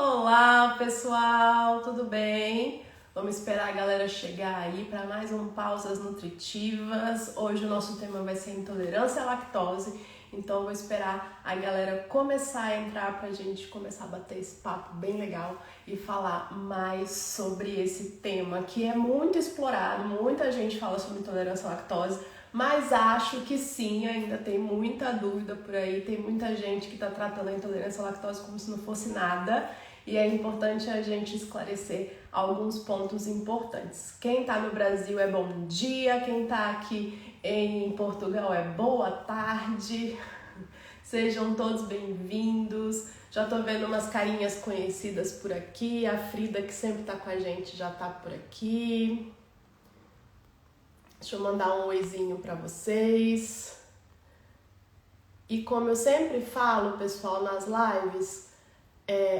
Olá, pessoal, tudo bem? Vamos esperar a galera chegar aí para mais um Pausas Nutritivas. Hoje o nosso tema vai ser intolerância à lactose, então eu vou esperar a galera começar a entrar para a gente começar a bater esse papo bem legal e falar mais sobre esse tema que é muito explorado. Muita gente fala sobre intolerância à lactose, mas acho que sim, ainda tem muita dúvida por aí, tem muita gente que está tratando a intolerância à lactose como se não fosse nada, e é importante a gente esclarecer alguns pontos importantes. Quem está no Brasil é bom dia, quem está aqui em Portugal é boa tarde, sejam todos bem-vindos. Já tô vendo umas carinhas conhecidas por aqui, a Frida, que sempre tá com a gente, já tá por aqui. Deixa eu mandar um oizinho para vocês. E como eu sempre falo, pessoal, nas lives,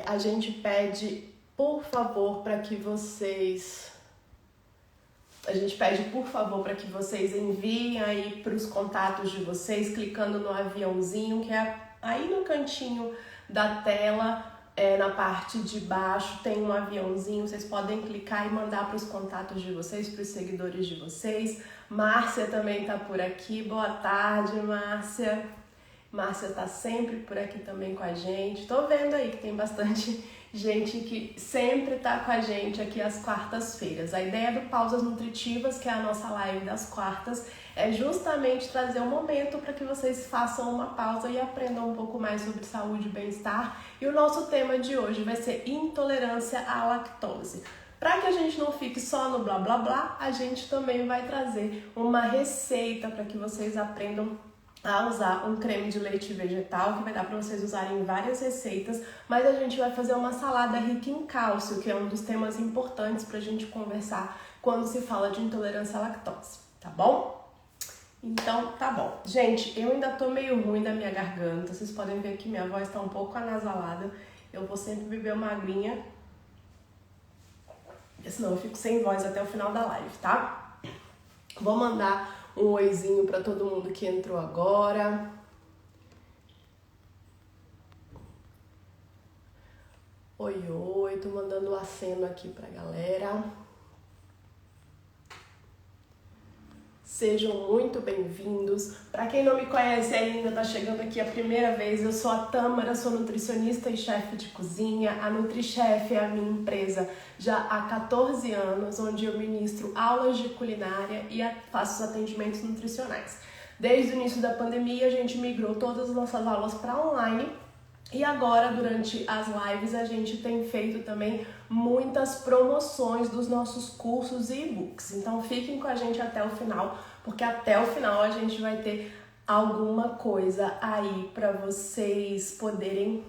a gente pede, por favor, para que vocês... enviem aí para os contatos de vocês, clicando no aviãozinho, que é aí no cantinho da tela, na parte de baixo tem um aviãozinho, vocês podem clicar e mandar para os contatos de vocês, para os seguidores de vocês. Márcia também está por aqui, boa tarde, Márcia. Márcia está sempre por aqui também com a gente. Tô vendo aí que tem bastante gente que sempre tá com a gente aqui às quartas-feiras. A ideia do Pausas Nutritivas, que é a nossa live das quartas, é justamente trazer um momento para que vocês façam uma pausa e aprendam um pouco mais sobre saúde e bem-estar. E o nosso tema de hoje vai ser intolerância à lactose. Para que a gente não fique só no blá blá blá, a gente também vai trazer uma receita para que vocês aprendam a usar um creme de leite vegetal, que vai dar para vocês usarem em várias receitas, mas a gente vai fazer uma salada rica em cálcio, que é um dos temas importantes para a gente conversar quando se fala de intolerância à lactose, tá bom? Então, tá bom. Gente, eu ainda tô meio ruim da minha garganta, vocês podem ver que minha voz tá um pouco anasalada, eu vou sempre beber uma aguinha, porque senão eu fico sem voz até o final da live, tá? Vou mandar um oizinho para todo mundo que entrou agora. Oi, oi, tô mandando um aceno aqui pra galera. Sejam muito bem-vindos. Para quem não me conhece ainda, tá chegando aqui a primeira vez, eu sou a Tâmara, sou nutricionista e chefe de cozinha. A NutriChef é a minha empresa já há 14 anos, onde eu ministro aulas de culinária e faço os atendimentos nutricionais. Desde o início da pandemia, a gente migrou todas as nossas aulas para online. E agora, durante as lives, a gente tem feito também muitas promoções dos nossos cursos e e-books. Então, fiquem com a gente até o final, porque até o final a gente vai ter alguma coisa aí para vocês poderem,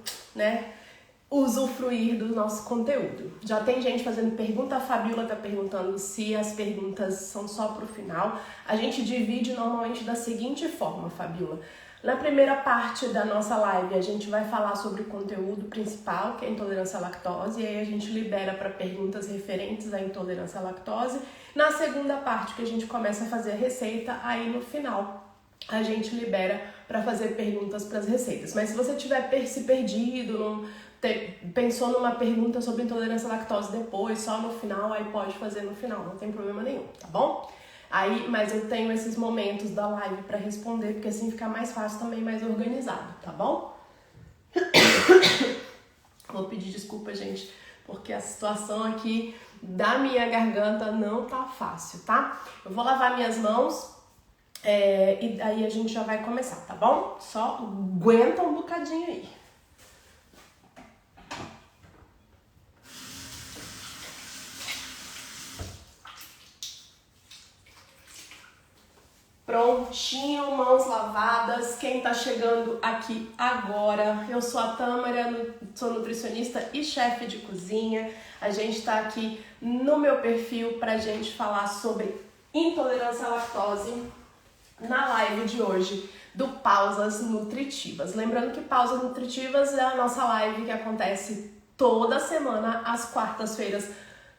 usufruir do nosso conteúdo. Já tem gente fazendo pergunta, a Fabiola tá perguntando se as perguntas são só pro final. A gente divide normalmente da seguinte forma, Fabiola. Na primeira parte da nossa live, a gente vai falar sobre o conteúdo principal, que é a intolerância à lactose, e aí a gente libera para perguntas referentes à intolerância à lactose. Na segunda parte, que a gente começa a fazer a receita, aí no final a gente libera para fazer perguntas para as receitas. Mas se você tiver se perdido, pensou numa pergunta sobre intolerância à lactose depois, só no final, aí pode fazer no final, não tem problema nenhum, tá bom? Mas eu tenho esses momentos da live para responder, porque assim fica mais fácil também, mais organizado, tá bom? Vou pedir desculpa, gente, porque a situação aqui da minha garganta não tá fácil, tá? Eu vou lavar minhas mãos e daí a gente já vai começar, tá bom? Só aguenta um bocadinho aí. Prontinho, mãos lavadas. Quem tá chegando aqui agora, eu sou a Tâmara, sou nutricionista e chefe de cozinha. A gente tá aqui no meu perfil pra gente falar sobre intolerância à lactose na live de hoje do Pausas Nutritivas. Lembrando que Pausas Nutritivas é a nossa live que acontece toda semana às quartas-feiras,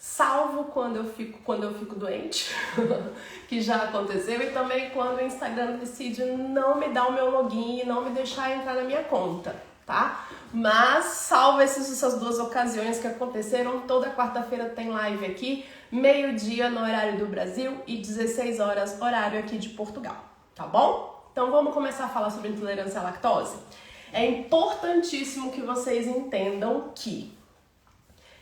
salvo quando eu fico doente, que já aconteceu, e também quando o Instagram decide não me dar o meu login e não me deixar entrar na minha conta, tá? Mas, salvo essas duas ocasiões que aconteceram, toda quarta-feira tem live aqui, meio-dia no horário do Brasil e 16 horas horário aqui de Portugal, tá bom? Então vamos começar a falar sobre intolerância à lactose? É importantíssimo que vocês entendam que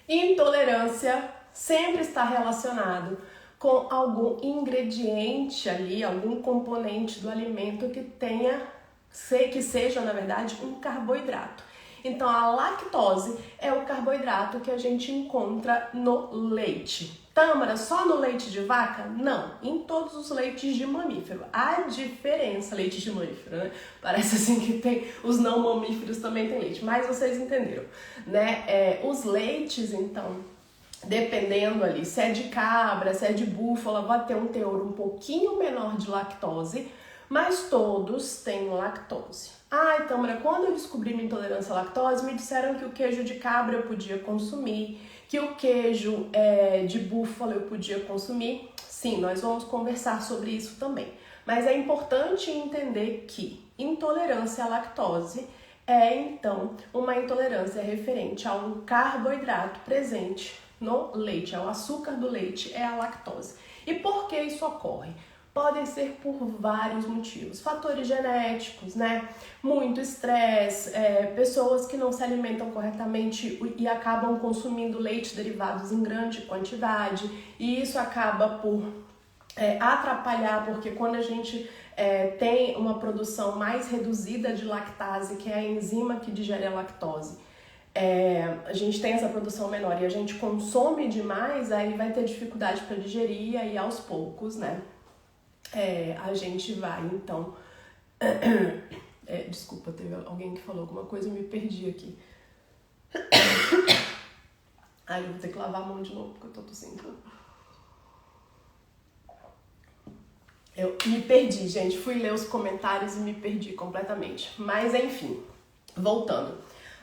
intolerância sempre está relacionado com algum ingrediente ali, algum componente do alimento que seja, na verdade, um carboidrato. Então, a lactose é o carboidrato que a gente encontra no leite. Tâmara, só no leite de vaca? Não, em todos os leites de mamífero. A diferença, leite de mamífero, né? Parece assim que tem, os não mamíferos também tem leite, mas vocês entenderam, né? Os leites, então, dependendo ali, se é de cabra, se é de búfala, vai ter um teor um pouquinho menor de lactose, mas todos têm lactose. Ah, então, quando eu descobri minha intolerância à lactose, me disseram que o queijo de cabra eu podia consumir, que o queijo de búfala eu podia consumir. Sim, nós vamos conversar sobre isso também. Mas é importante entender que intolerância à lactose é, então, uma intolerância referente a um carboidrato presente no leite. O açúcar do leite é a lactose. E por que isso ocorre? Podem ser por vários motivos, fatores genéticos, né? Muito estresse, pessoas que não se alimentam corretamente e acabam consumindo leite derivados em grande quantidade, e isso acaba por atrapalhar, porque quando a gente tem uma produção mais reduzida de lactase, que é a enzima que digere a lactose, a gente tem essa produção menor e a gente consome demais, aí vai ter dificuldade para digerir, e aí aos poucos, né? A gente vai, então... desculpa, teve alguém que falou alguma coisa e me perdi aqui. Ai, eu vou ter que lavar a mão de novo, porque eu tô tossindo. Eu me perdi, gente. Fui ler os comentários e me perdi completamente. Mas, enfim, voltando.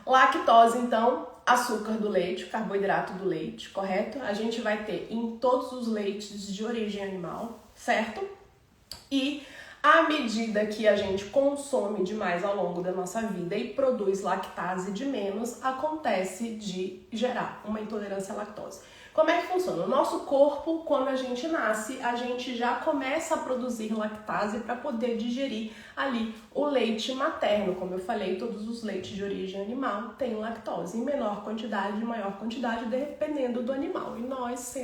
Lactose, então, açúcar do leite, carboidrato do leite, correto? A gente vai ter em todos os leites de origem animal, certo? E à medida que a gente consome demais ao longo da nossa vida e produz lactase de menos, acontece de gerar uma intolerância à lactose. Como é que funciona? O nosso corpo, quando a gente nasce, a gente já começa a produzir lactase para poder digerir ali o leite materno. Como eu falei, todos os leites de origem animal têm lactose, em menor quantidade, maior quantidade, dependendo do animal. E nós,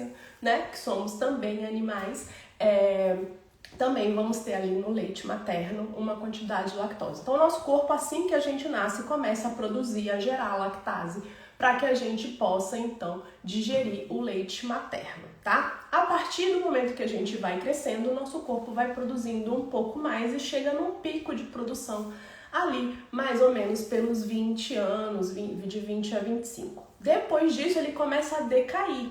né, que somos também animais, também vamos ter ali no leite materno uma quantidade de lactose. Então, o nosso corpo, assim que a gente nasce, começa a produzir, a gerar lactase para que a gente possa, então, digerir o leite materno, tá? A partir do momento que a gente vai crescendo, o nosso corpo vai produzindo um pouco mais e chega num pico de produção ali, mais ou menos pelos 20 anos, de 20 a 25. Depois disso, ele começa a decair.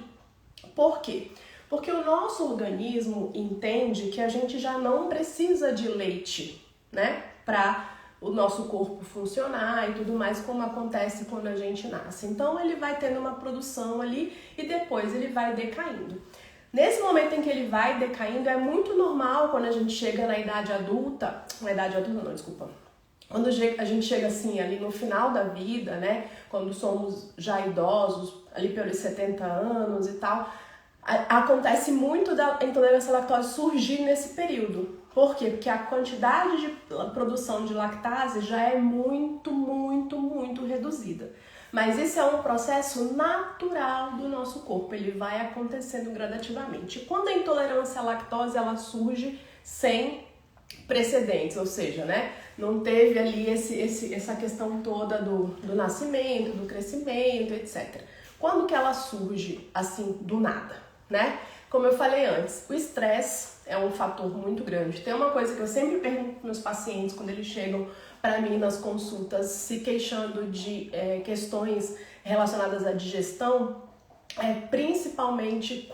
Por quê? Porque o nosso organismo entende que a gente já não precisa de leite, né? Para o nosso corpo funcionar e tudo mais, como acontece quando a gente nasce. Então, ele vai tendo uma produção ali e depois ele vai decaindo. Nesse momento em que ele vai decaindo, é muito normal quando a gente chega na idade adulta, quando a gente chega assim, ali no final da vida, né? Quando somos já idosos, ali pelos 70 anos e tal, acontece muito da intolerância à lactose surgir nesse período. Por quê? Porque a quantidade de produção de lactase já é muito, muito, muito reduzida. Mas esse é um processo natural do nosso corpo, ele vai acontecendo gradativamente. Quando a intolerância à lactose ela surge sem precedentes, ou seja, né, não teve ali essa questão toda do nascimento, do crescimento, etc. Quando que ela surge assim do nada, né? Como eu falei antes, o estresse é um fator muito grande. Tem uma coisa que eu sempre pergunto para meus pacientes quando eles chegam para mim nas consultas se queixando de questões relacionadas à digestão, principalmente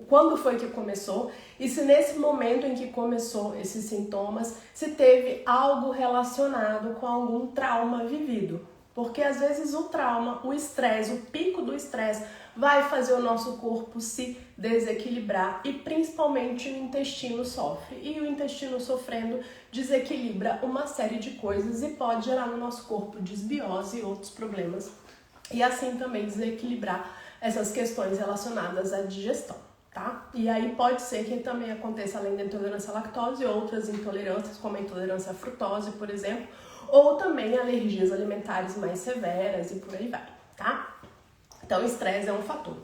quando foi que começou e se nesse momento em que começou esses sintomas, se teve algo relacionado com algum trauma vivido. Porque às vezes o trauma, o estresse, o pico do estresse vai fazer o nosso corpo se desequilibrar e principalmente o intestino sofre. E o intestino sofrendo desequilibra uma série de coisas e pode gerar no nosso corpo desbiose e outros problemas. E assim também desequilibrar essas questões relacionadas à digestão, tá? E aí pode ser que também aconteça, além da intolerância à lactose, outras intolerâncias, como a intolerância à frutose, por exemplo, ou também alergias alimentares mais severas e por aí vai, tá? Então, o estresse é um fator.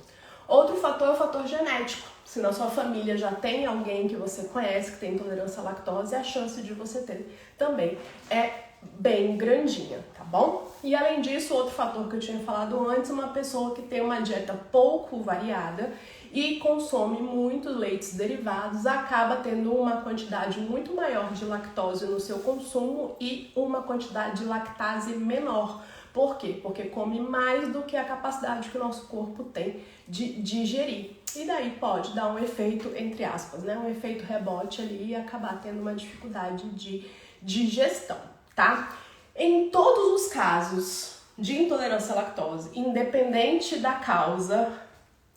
Outro fator é o fator genético. Se na sua família já tem alguém que você conhece que tem intolerância à lactose, a chance de você ter também é bem grandinha, tá bom? E além disso, outro fator que eu tinha falado antes, uma pessoa que tem uma dieta pouco variada e consome muitos leites derivados, acaba tendo uma quantidade muito maior de lactose no seu consumo e uma quantidade de lactase menor. Por quê? Porque come mais do que a capacidade que o nosso corpo tem de digerir. E daí pode dar um efeito, entre aspas, né? Um efeito rebote ali e acabar tendo uma dificuldade de digestão, tá? Em todos os casos de intolerância à lactose, independente da causa,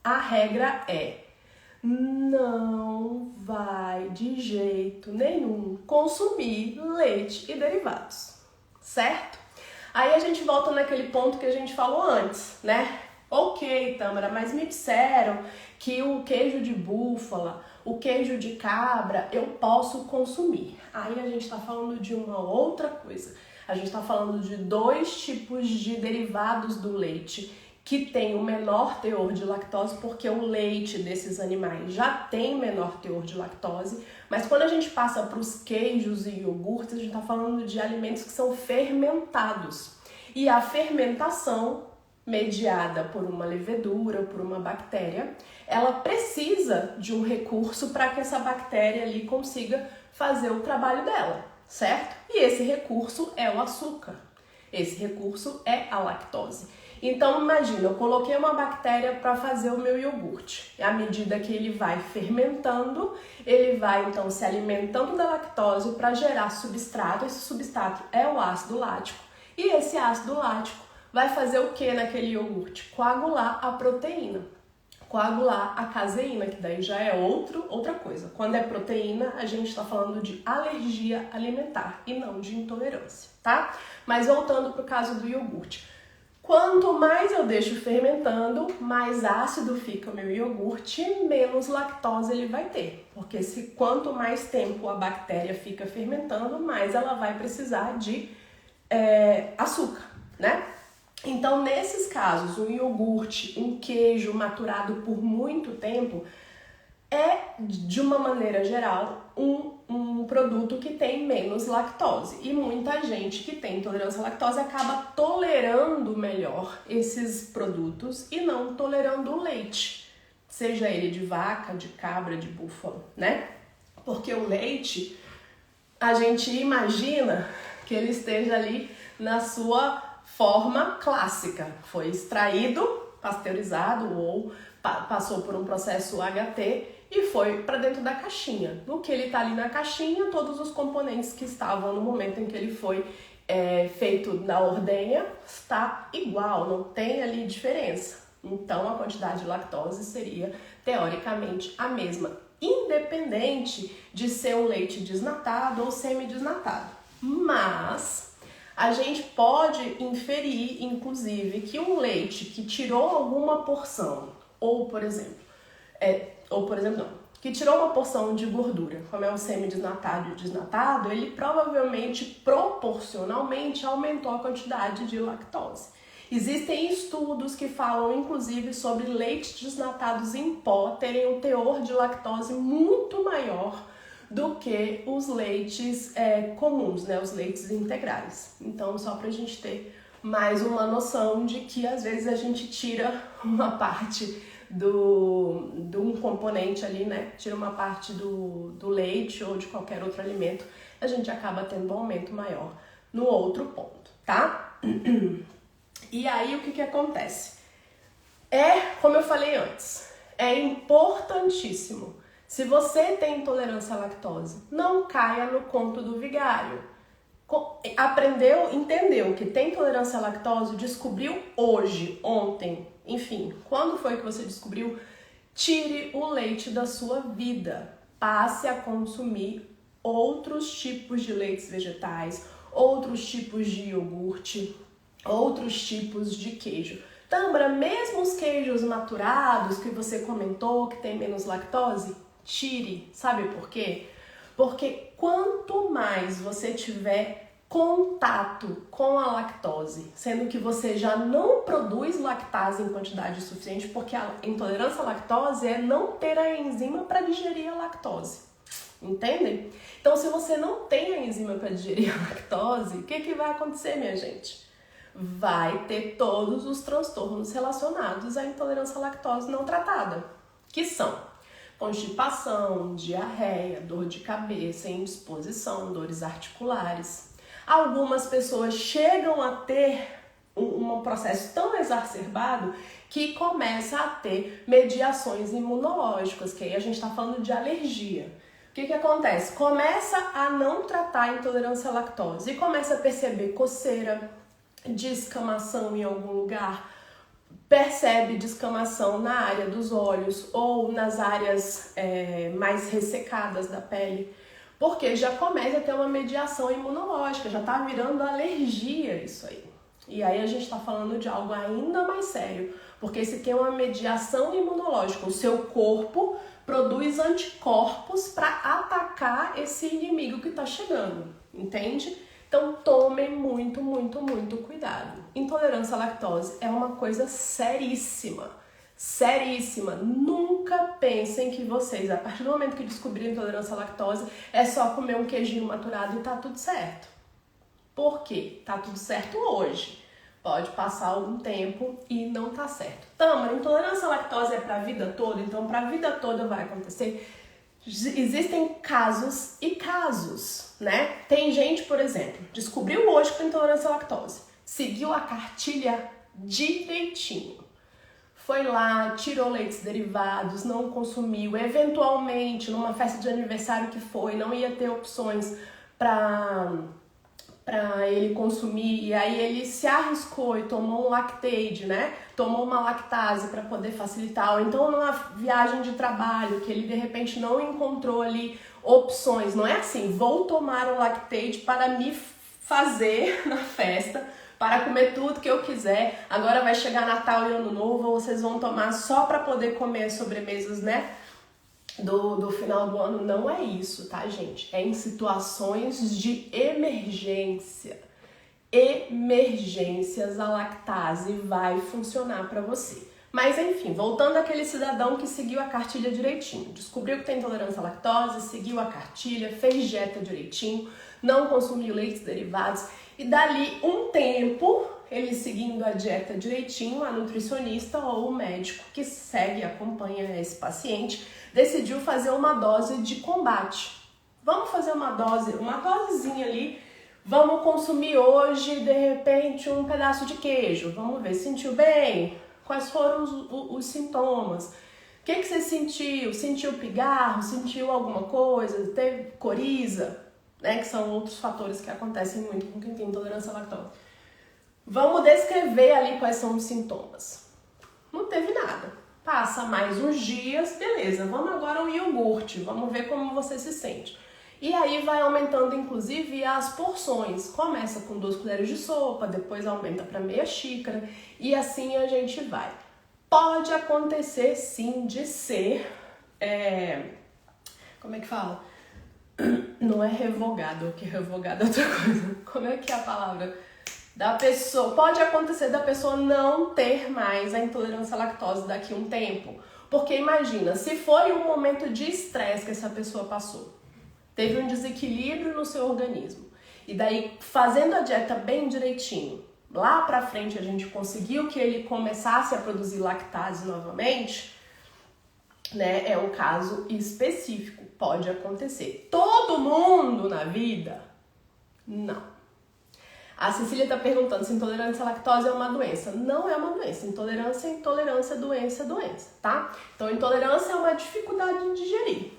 a regra é: não vai de jeito nenhum consumir leite e derivados, certo? Aí a gente volta naquele ponto que a gente falou antes, né? Ok, Tâmara, mas me disseram que o queijo de búfala, o queijo de cabra, eu posso consumir. Aí a gente tá falando de uma outra coisa. A gente tá falando de dois tipos de derivados do leite que tem o menor teor de lactose, porque o leite desses animais já tem menor teor de lactose, mas quando a gente passa para os queijos e iogurtes, a gente está falando de alimentos que são fermentados. E a fermentação, mediada por uma levedura, por uma bactéria, ela precisa de um recurso para que essa bactéria ali consiga fazer o trabalho dela, certo? E esse recurso é o açúcar. Esse recurso é a lactose. Então, imagina, eu coloquei uma bactéria para fazer o meu iogurte. À medida que ele vai fermentando, ele vai então se alimentando da lactose para gerar substrato. Esse substrato é o ácido lático. E esse ácido lático vai fazer o que naquele iogurte? Coagular a proteína. Coagular a caseína, que daí já é outra coisa. Quando é proteína, a gente está falando de alergia alimentar e não de intolerância, tá? Mas voltando para o caso do iogurte. Quanto mais eu deixo fermentando, mais ácido fica o meu iogurte, menos lactose ele vai ter. Porque quanto mais tempo a bactéria fica fermentando, mais ela vai precisar de açúcar, né? Então, nesses casos, um iogurte, um queijo maturado por muito tempo é, de uma maneira geral, um produto que tem menos lactose. E muita gente que tem intolerância à lactose acaba tolerando melhor esses produtos e não tolerando o leite, seja ele de vaca, de cabra, de búfalo, né? Porque o leite, a gente imagina que ele esteja ali na sua forma clássica. Foi extraído, pasteurizado ou passou por um processo HT e foi para dentro da caixinha. No que ele está ali na caixinha, todos os componentes que estavam no momento em que ele foi feito na ordenha está igual, não tem ali diferença. Então a quantidade de lactose seria teoricamente a mesma, independente de ser um leite desnatado ou semi-desnatado. Mas a gente pode inferir, inclusive, que um leite que tirou alguma porção, ou por exemplo, que tirou uma porção de gordura, como é o semi-desnatado e o desnatado, ele provavelmente, proporcionalmente, aumentou a quantidade de lactose. Existem estudos que falam, inclusive, sobre leites desnatados em pó terem um teor de lactose muito maior do que os leites comuns, né, os leites integrais. Então, só para a gente ter mais uma noção de que, às vezes, a gente tira uma parte de um componente ali, né? Tira uma parte do leite ou de qualquer outro alimento, a gente acaba tendo um aumento maior no outro ponto, tá? E aí, o que acontece? Como eu falei antes, é importantíssimo. Se você tem intolerância à lactose, não caia no conto do vigário. aprendeu, entendeu que tem intolerância à lactose, descobriu hoje, ontem, enfim, quando foi que você descobriu? Tire o leite da sua vida. Passe a consumir outros tipos de leites vegetais, outros tipos de iogurte, outros tipos de queijo. Tâmara, mesmo os queijos maturados que você comentou que tem menos lactose, tire. Sabe por quê? Porque quanto mais você tiver contato com a lactose, sendo que você já não produz lactase em quantidade suficiente, porque a intolerância à lactose é não ter a enzima para digerir a lactose. Entendem? Então, se você não tem a enzima para digerir a lactose, o que vai acontecer, minha gente? Vai ter todos os transtornos relacionados à intolerância à lactose não tratada, que são constipação, diarreia, dor de cabeça, indisposição, dores articulares. Algumas pessoas chegam a ter um processo tão exacerbado que começa a ter mediações imunológicas, que aí a gente está falando de alergia. O que acontece? Começa a não tratar a intolerância à lactose e começa a perceber coceira, descamação em algum lugar, percebe descamação na área dos olhos ou nas áreas mais ressecadas da pele, porque já começa a ter uma mediação imunológica, já está virando alergia isso aí. E aí a gente está falando de algo ainda mais sério, porque se tem uma mediação imunológica, o seu corpo produz anticorpos para atacar esse inimigo que está chegando, entende? Então tomem muito, muito, muito cuidado. Intolerância à lactose é uma coisa seríssima, seríssima. Nunca pensem que vocês, a partir do momento que descobrirem intolerância à lactose, é só comer um queijinho maturado e tá tudo certo. Por quê? Tá tudo certo hoje. Pode passar algum tempo e não tá certo. Tâmara, intolerância à lactose é pra vida toda, então pra vida toda vai acontecer. Existem casos e casos, né? Tem gente, por exemplo, descobriu hoje que tem intolerância à lactose, seguiu a cartilha direitinho, foi lá, tirou leites derivados, não consumiu, eventualmente numa festa de aniversário que foi, não ia ter opções para ele consumir, e aí ele se arriscou e tomou um Lactaid, né? Tomou uma lactase para poder facilitar, ou então numa viagem de trabalho que ele de repente não encontrou ali opções, não é assim, vou tomar um Lactaid para me fazer na festa, para comer tudo que eu quiser, agora vai chegar Natal e Ano Novo, vocês vão tomar só para poder comer as sobremesas, né? Do final do ano. Não é isso, tá, gente? É em situações de emergência. Emergências, a lactase vai funcionar para você. Mas enfim, voltando àquele cidadão que seguiu a cartilha direitinho, descobriu que tem intolerância à lactose, seguiu a cartilha, fez dieta direitinho, não consumiu leites derivados e dali um tempo, ele seguindo a dieta direitinho, a nutricionista ou o médico que segue e acompanha esse paciente decidiu fazer uma dose de combate. Vamos fazer uma dosezinha ali. Vamos consumir hoje, de repente, um pedaço de queijo. Vamos ver, sentiu bem? Quais foram os sintomas? O que você sentiu? Sentiu pigarro? Sentiu alguma coisa? Teve coriza? Né? Que são outros fatores que acontecem muito com quem tem intolerância à lactose. Vamos descrever ali quais são os sintomas. Não teve nada. Passa mais uns dias, beleza, vamos agora ao iogurte, vamos ver como você se sente. E aí vai aumentando inclusive as porções, começa com 2 colheres de sopa, depois aumenta para meia xícara e assim a gente vai. Pode acontecer sim de ser, como é que fala? Não é revogado, porque revogado é outra coisa. Como é que é a palavra? Da pessoa, pode acontecer da pessoa não ter mais a intolerância à lactose daqui a um tempo. Porque imagina, se foi um momento de estresse que essa pessoa passou, teve um desequilíbrio no seu organismo, e daí fazendo a dieta bem direitinho, lá pra frente a gente conseguiu que ele começasse a produzir lactase novamente, né? É um caso específico, pode acontecer. Todo mundo na vida? Não. A Cecília está perguntando se intolerância à lactose é uma doença. Não é uma doença. Intolerância, doença, doença, tá? Então, intolerância é uma dificuldade de digerir.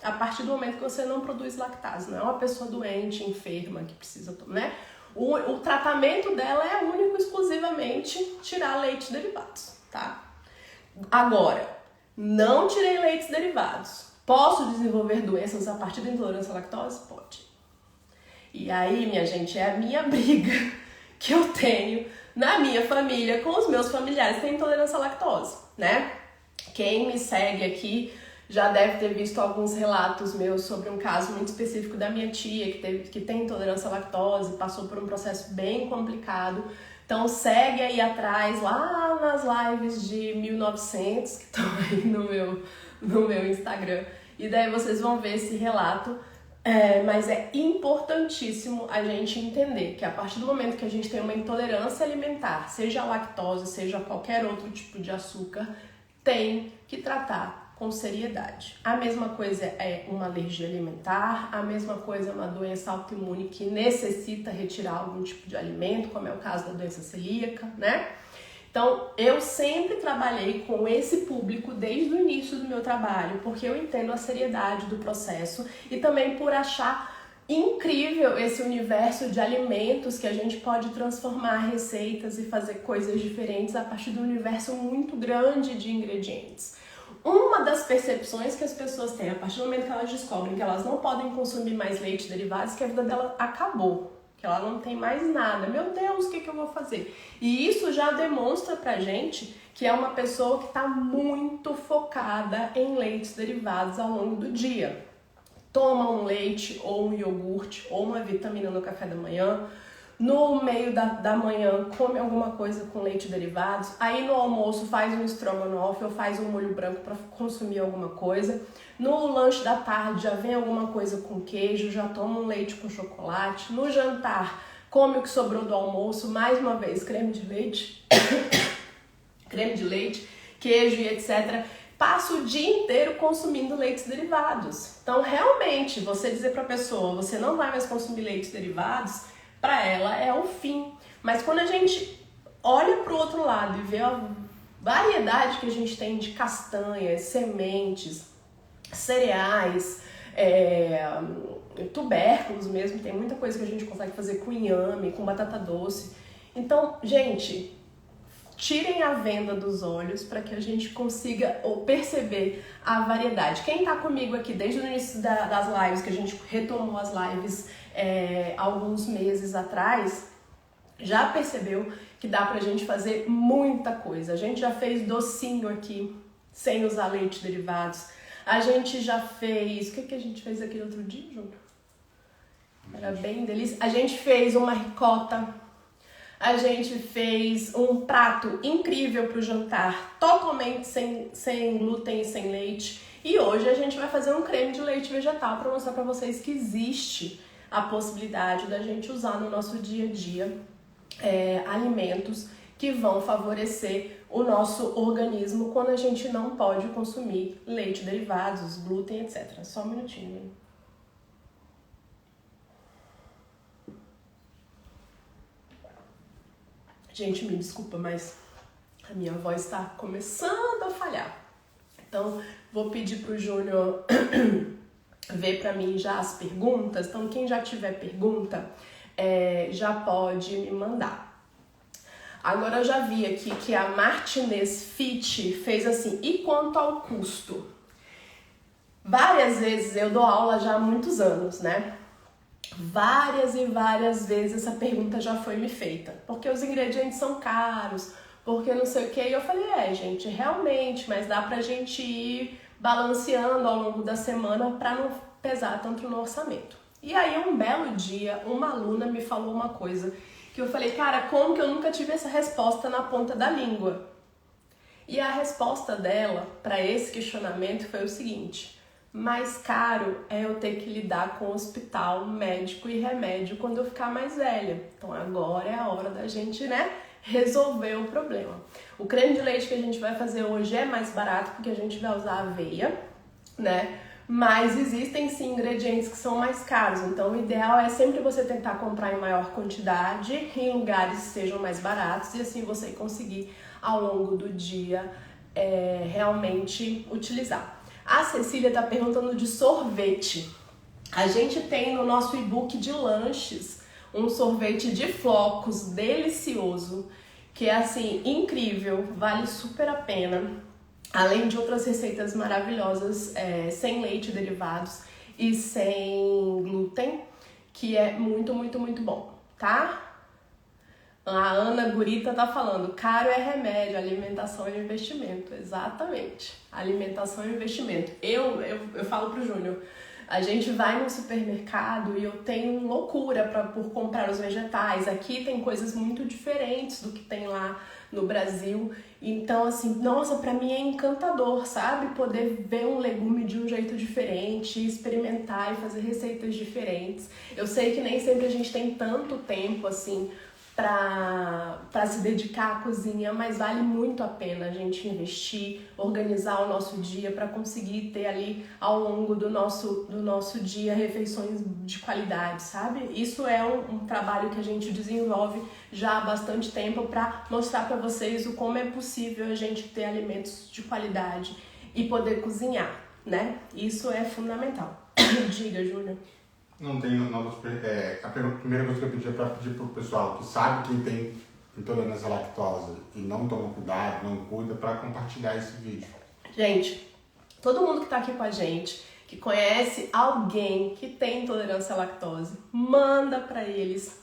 a partir do momento que você não produz lactase. Não é uma pessoa doente, enferma, que precisa, né? O tratamento dela é único e exclusivamente tirar leite derivados, tá? Agora, não tirei leites derivados. Posso desenvolver doenças a partir da intolerância à lactose? Pode. E aí, minha gente, é a minha briga que eu tenho na minha família com os meus familiares que têm intolerância à lactose, né? Quem me segue aqui já deve ter visto alguns relatos meus sobre um caso muito específico da minha tia que tem intolerância à lactose, passou por um processo bem complicado. Então segue aí atrás, lá nas lives de 1900 que estão aí no meu Instagram. E daí vocês vão ver esse relato. Mas é importantíssimo a gente entender que a partir do momento que a gente tem uma intolerância alimentar, seja a lactose, seja qualquer outro tipo de açúcar, tem que tratar com seriedade. A mesma coisa é uma alergia alimentar, a mesma coisa é uma doença autoimune que necessita retirar algum tipo de alimento, como é o caso da doença celíaca, né? Então, eu sempre trabalhei com esse público desde o início do meu trabalho, porque eu entendo a seriedade do processo e também por achar incrível esse universo de alimentos que a gente pode transformar receitas e fazer coisas diferentes a partir de um universo muito grande de ingredientes. Uma das percepções que as pessoas têm a partir do momento que elas descobrem que elas não podem consumir mais leite derivados, que a vida dela acabou, que ela não tem mais nada. Meu Deus, o que eu vou fazer? E isso já demonstra pra gente que é uma pessoa que está muito focada em leites derivados ao longo do dia. Toma um leite ou um iogurte ou uma vitamina no café da manhã, no meio da manhã come alguma coisa com leite derivados, aí no almoço faz um estrogonofe ou faz um molho branco para consumir alguma coisa, no lanche da tarde já vem alguma coisa com queijo, já toma um leite com chocolate, no jantar come o que sobrou do almoço, mais uma vez creme de leite, queijo e etc. Passa o dia inteiro consumindo leites derivados. Então realmente, você dizer para a pessoa, você não vai mais consumir leites derivados, para ela é o fim. Mas quando a gente olha para o outro lado e vê a variedade que a gente tem de castanhas, sementes, cereais, tubérculos mesmo, tem muita coisa que a gente consegue fazer com inhame, com batata doce. Então, gente, tirem a venda dos olhos para que a gente consiga perceber a variedade. Quem está comigo aqui desde o início das lives, que a gente retomou as lives alguns meses atrás, já percebeu que dá pra gente fazer muita coisa. A gente já fez docinho aqui, sem usar leite derivados. A gente já fez... O que a gente fez aqui no outro dia, Júlio? Era bem delícia. A gente fez uma ricota. A gente fez um prato incrível pro jantar, totalmente sem glúten e sem leite. E hoje a gente vai fazer um creme de leite vegetal para mostrar para vocês que existe a possibilidade da gente usar no nosso dia a dia alimentos que vão favorecer o nosso organismo quando a gente não pode consumir leite derivados, glúten, etc. Só um minutinho, hein? Gente, me desculpa, mas a minha voz está começando a falhar. Então, vou pedir pro Júnior ver para mim já as perguntas. Então, quem já tiver pergunta, já pode me mandar. Agora, eu já vi aqui que a Martinez Fit fez assim, e quanto ao custo? Várias vezes, eu dou aula já há muitos anos, né? Várias e várias vezes essa pergunta já foi me feita. Porque os ingredientes são caros, porque não sei o que. E eu falei, gente, realmente, mas dá pra gente ir balanceando ao longo da semana pra não pesar tanto no orçamento. E aí, um belo dia, uma aluna me falou uma coisa que eu falei, cara, como que eu nunca tive essa resposta na ponta da língua? E a resposta dela para esse questionamento foi o seguinte: mais caro é eu ter que lidar com hospital, médico e remédio quando eu ficar mais velha. Então agora é a hora da gente, resolver o problema. O creme de leite que a gente vai fazer hoje é mais barato porque a gente vai usar aveia, Mas existem sim ingredientes que são mais caros. Então o ideal é sempre você tentar comprar em maior quantidade, em lugares que sejam mais baratos, e assim você conseguir ao longo do dia realmente utilizar. A Cecília tá perguntando de sorvete. A gente tem no nosso e-book de lanches um sorvete de flocos delicioso, que é assim, incrível, vale super a pena. Além de outras receitas maravilhosas, sem leite derivados e sem glúten, que é muito, muito, muito bom, tá? A Ana Gurita tá falando, caro é remédio, alimentação é investimento. Exatamente, alimentação é investimento. Eu falo pro Júnior, a gente vai no supermercado e eu tenho loucura por comprar os vegetais. Aqui tem coisas muito diferentes do que tem lá no Brasil. Então, assim, nossa, pra mim é encantador, sabe? Poder ver um legume de um jeito diferente, experimentar e fazer receitas diferentes. Eu sei que nem sempre a gente tem tanto tempo, assim, para se dedicar à cozinha, mas vale muito a pena a gente investir, organizar o nosso dia para conseguir ter ali ao longo do nosso dia refeições de qualidade, sabe? Isso é um trabalho que a gente desenvolve já há bastante tempo para mostrar para vocês o como é possível a gente ter alimentos de qualidade e poder cozinhar, né? Isso é fundamental. Diga, Júlia. Não tenho novas. A primeira coisa que eu pedia para pedir pro pessoal que sabe que tem intolerância à lactose e não toma cuidado, não cuida, para compartilhar esse vídeo. Gente, todo mundo que tá aqui com a gente, que conhece alguém que tem intolerância à lactose, manda para eles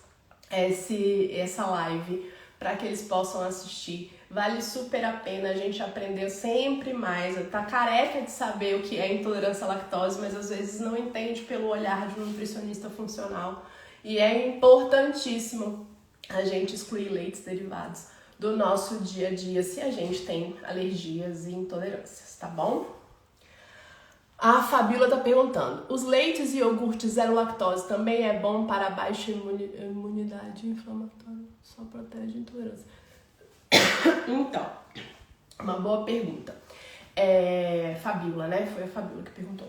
essa live para que eles possam assistir. Vale super a pena, a gente aprendeu sempre mais, tá careca de saber o que é intolerância à lactose, mas às vezes não entende pelo olhar de um nutricionista funcional. E é importantíssimo a gente excluir leites derivados do nosso dia a dia se a gente tem alergias e intolerâncias, tá bom? A Fabíola tá perguntando, os leites e iogurtes zero lactose também é bom para baixa imunidade inflamatória? Só protege a intolerância. Então, uma boa pergunta. Fabíola, né? Foi a Fabíola que perguntou.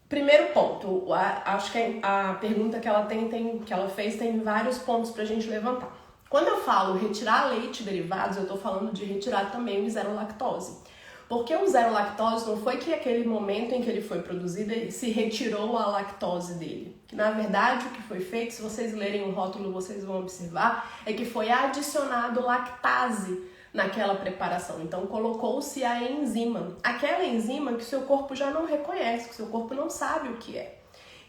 Primeiro ponto, acho que a pergunta que ela fez tem vários pontos pra gente levantar. Quando eu falo retirar leite derivados, eu tô falando de retirar também o zero lactose. Porque o zero lactose não foi que aquele momento em que ele foi produzido se retirou a lactose dele. Na verdade, o que foi feito, se vocês lerem o rótulo, vocês vão observar, é que foi adicionado lactase naquela preparação. Então, colocou-se a enzima. Aquela enzima que o seu corpo já não reconhece, que o seu corpo não sabe o que é.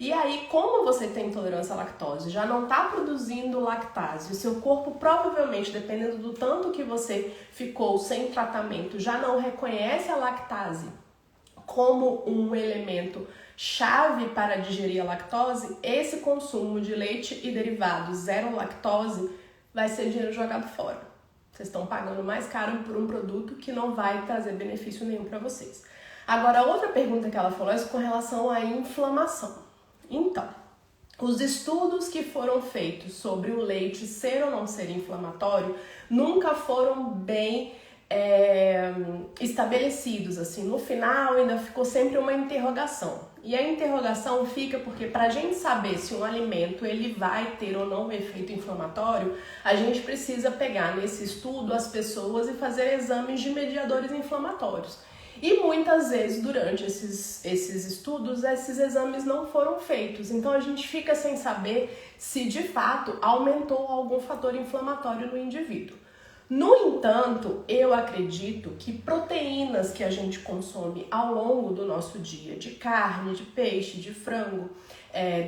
E aí, como você tem intolerância à lactose, já não está produzindo lactase, o seu corpo provavelmente, dependendo do tanto que você ficou sem tratamento, já não reconhece a lactase como um elemento chave para digerir a lactose, esse consumo de leite e derivados zero lactose vai ser dinheiro jogado fora. Vocês estão pagando mais caro por um produto que não vai trazer benefício nenhum para vocês. Agora, a outra pergunta que ela falou é com relação à inflamação. Então, os estudos que foram feitos sobre o leite ser ou não ser inflamatório nunca foram bem estabelecidos, assim, no final ainda ficou sempre uma interrogação. E a interrogação fica porque para a gente saber se um alimento ele vai ter ou não um efeito inflamatório, a gente precisa pegar nesse estudo as pessoas e fazer exames de mediadores inflamatórios. E muitas vezes durante esses estudos, esses exames não foram feitos. Então a gente fica sem saber se de fato aumentou algum fator inflamatório no indivíduo. No entanto, eu acredito que proteínas que a gente consome ao longo do nosso dia, de carne, de peixe, de frango,